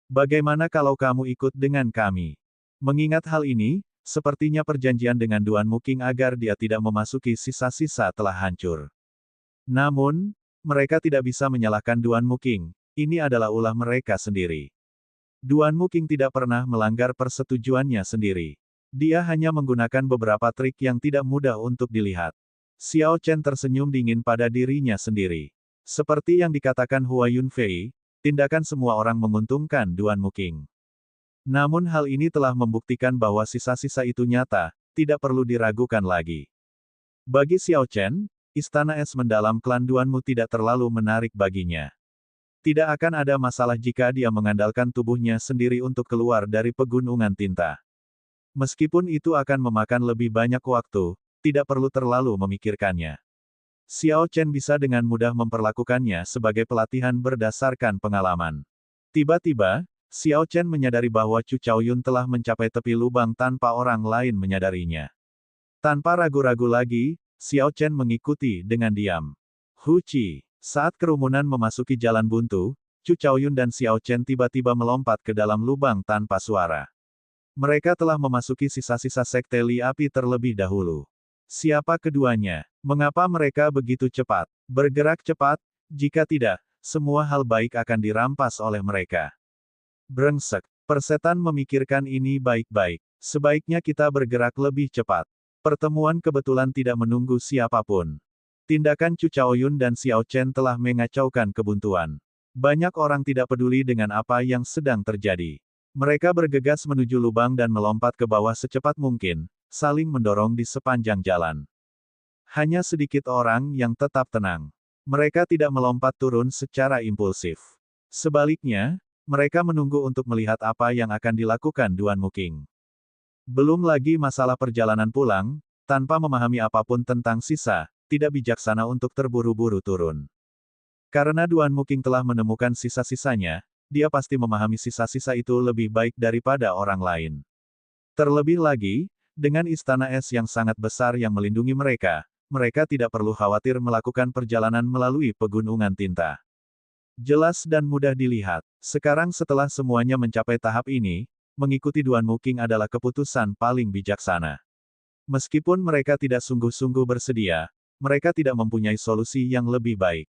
Bagaimana kalau kamu ikut dengan kami?" Mengingat hal ini, sepertinya perjanjian dengan Duan Muking agar dia tidak memasuki sisa-sisa telah hancur. Namun, mereka tidak bisa menyalahkan Duan Muking, ini adalah ulah mereka sendiri. Duan Muking tidak pernah melanggar persetujuannya sendiri. Dia hanya menggunakan beberapa trik yang tidak mudah untuk dilihat. Xiao Chen tersenyum dingin pada dirinya sendiri. Seperti yang dikatakan Hua Yunfei, tindakan semua orang menguntungkan Duan Muking. Namun hal ini telah membuktikan bahwa sisa-sisa itu nyata, tidak perlu diragukan lagi. Bagi Xiao Chen, Istana Es mendalam kelanduanmu tidak terlalu menarik baginya. Tidak akan ada masalah jika dia mengandalkan tubuhnya sendiri untuk keluar dari pegunungan tinta. Meskipun itu akan memakan lebih banyak waktu, tidak perlu terlalu memikirkannya. Xiao Chen bisa dengan mudah memperlakukannya sebagai pelatihan berdasarkan pengalaman. Tiba-tiba, Xiao Chen menyadari bahwa Chu Chaoyun telah mencapai tepi lubang tanpa orang lain menyadarinya. Tanpa ragu-ragu lagi, Xiao Chen mengikuti dengan diam. Hu Qi. Saat kerumunan memasuki jalan buntu, Chu Chaoyun dan Xiao Chen tiba-tiba melompat ke dalam lubang tanpa suara. Mereka telah memasuki sisa-sisa Sekte Li Api terlebih dahulu. Siapa keduanya? Mengapa mereka begitu cepat? Bergerak cepat? Jika tidak, semua hal baik akan dirampas oleh mereka. Brengsek. Persetan memikirkan ini baik-baik. Sebaiknya kita bergerak lebih cepat. Pertemuan kebetulan tidak menunggu siapapun. Tindakan Chu Chaoyun dan Xiao Chen telah mengacaukan kebuntuan. Banyak orang tidak peduli dengan apa yang sedang terjadi. Mereka bergegas menuju lubang dan melompat ke bawah secepat mungkin, saling mendorong di sepanjang jalan. Hanya sedikit orang yang tetap tenang. Mereka tidak melompat turun secara impulsif. Sebaliknya, mereka menunggu untuk melihat apa yang akan dilakukan Duan Muking. Belum lagi masalah perjalanan pulang, tanpa memahami apapun tentang sisa, tidak bijaksana untuk terburu-buru turun. Karena Duan Muking telah menemukan sisa-sisanya, dia pasti memahami sisa-sisa itu lebih baik daripada orang lain. Terlebih lagi, dengan Istana Es yang sangat besar yang melindungi mereka, mereka tidak perlu khawatir melakukan perjalanan melalui pegunungan tinta. Jelas dan mudah dilihat. Sekarang setelah semuanya mencapai tahap ini, mengikuti Duan Muking adalah keputusan paling bijaksana. Meskipun mereka tidak sungguh-sungguh bersedia, mereka tidak mempunyai solusi yang lebih baik.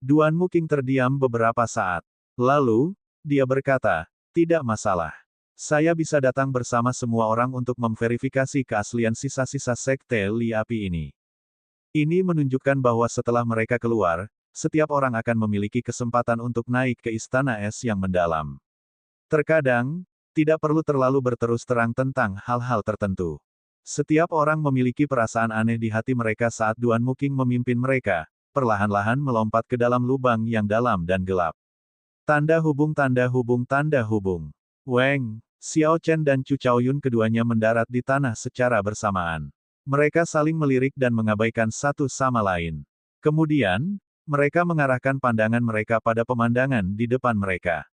Duan Muking terdiam beberapa saat. Lalu, dia berkata, "Tidak masalah. Saya bisa datang bersama semua orang untuk memverifikasi keaslian sisa-sisa Sekte Li Api ini." Ini menunjukkan bahwa setelah mereka keluar, setiap orang akan memiliki kesempatan untuk naik ke Istana Es yang mendalam. Terkadang, tidak perlu terlalu berterus terang tentang hal-hal tertentu. Setiap orang memiliki perasaan aneh di hati mereka saat Duan Muking memimpin mereka, perlahan-lahan melompat ke dalam lubang yang dalam dan gelap. Tanda hubung tanda hubung tanda hubung. Weng, Xiao Chen dan Chu Chaoyun keduanya mendarat di tanah secara bersamaan. Mereka saling melirik dan mengabaikan satu sama lain. Kemudian, mereka mengarahkan pandangan mereka pada pemandangan di depan mereka.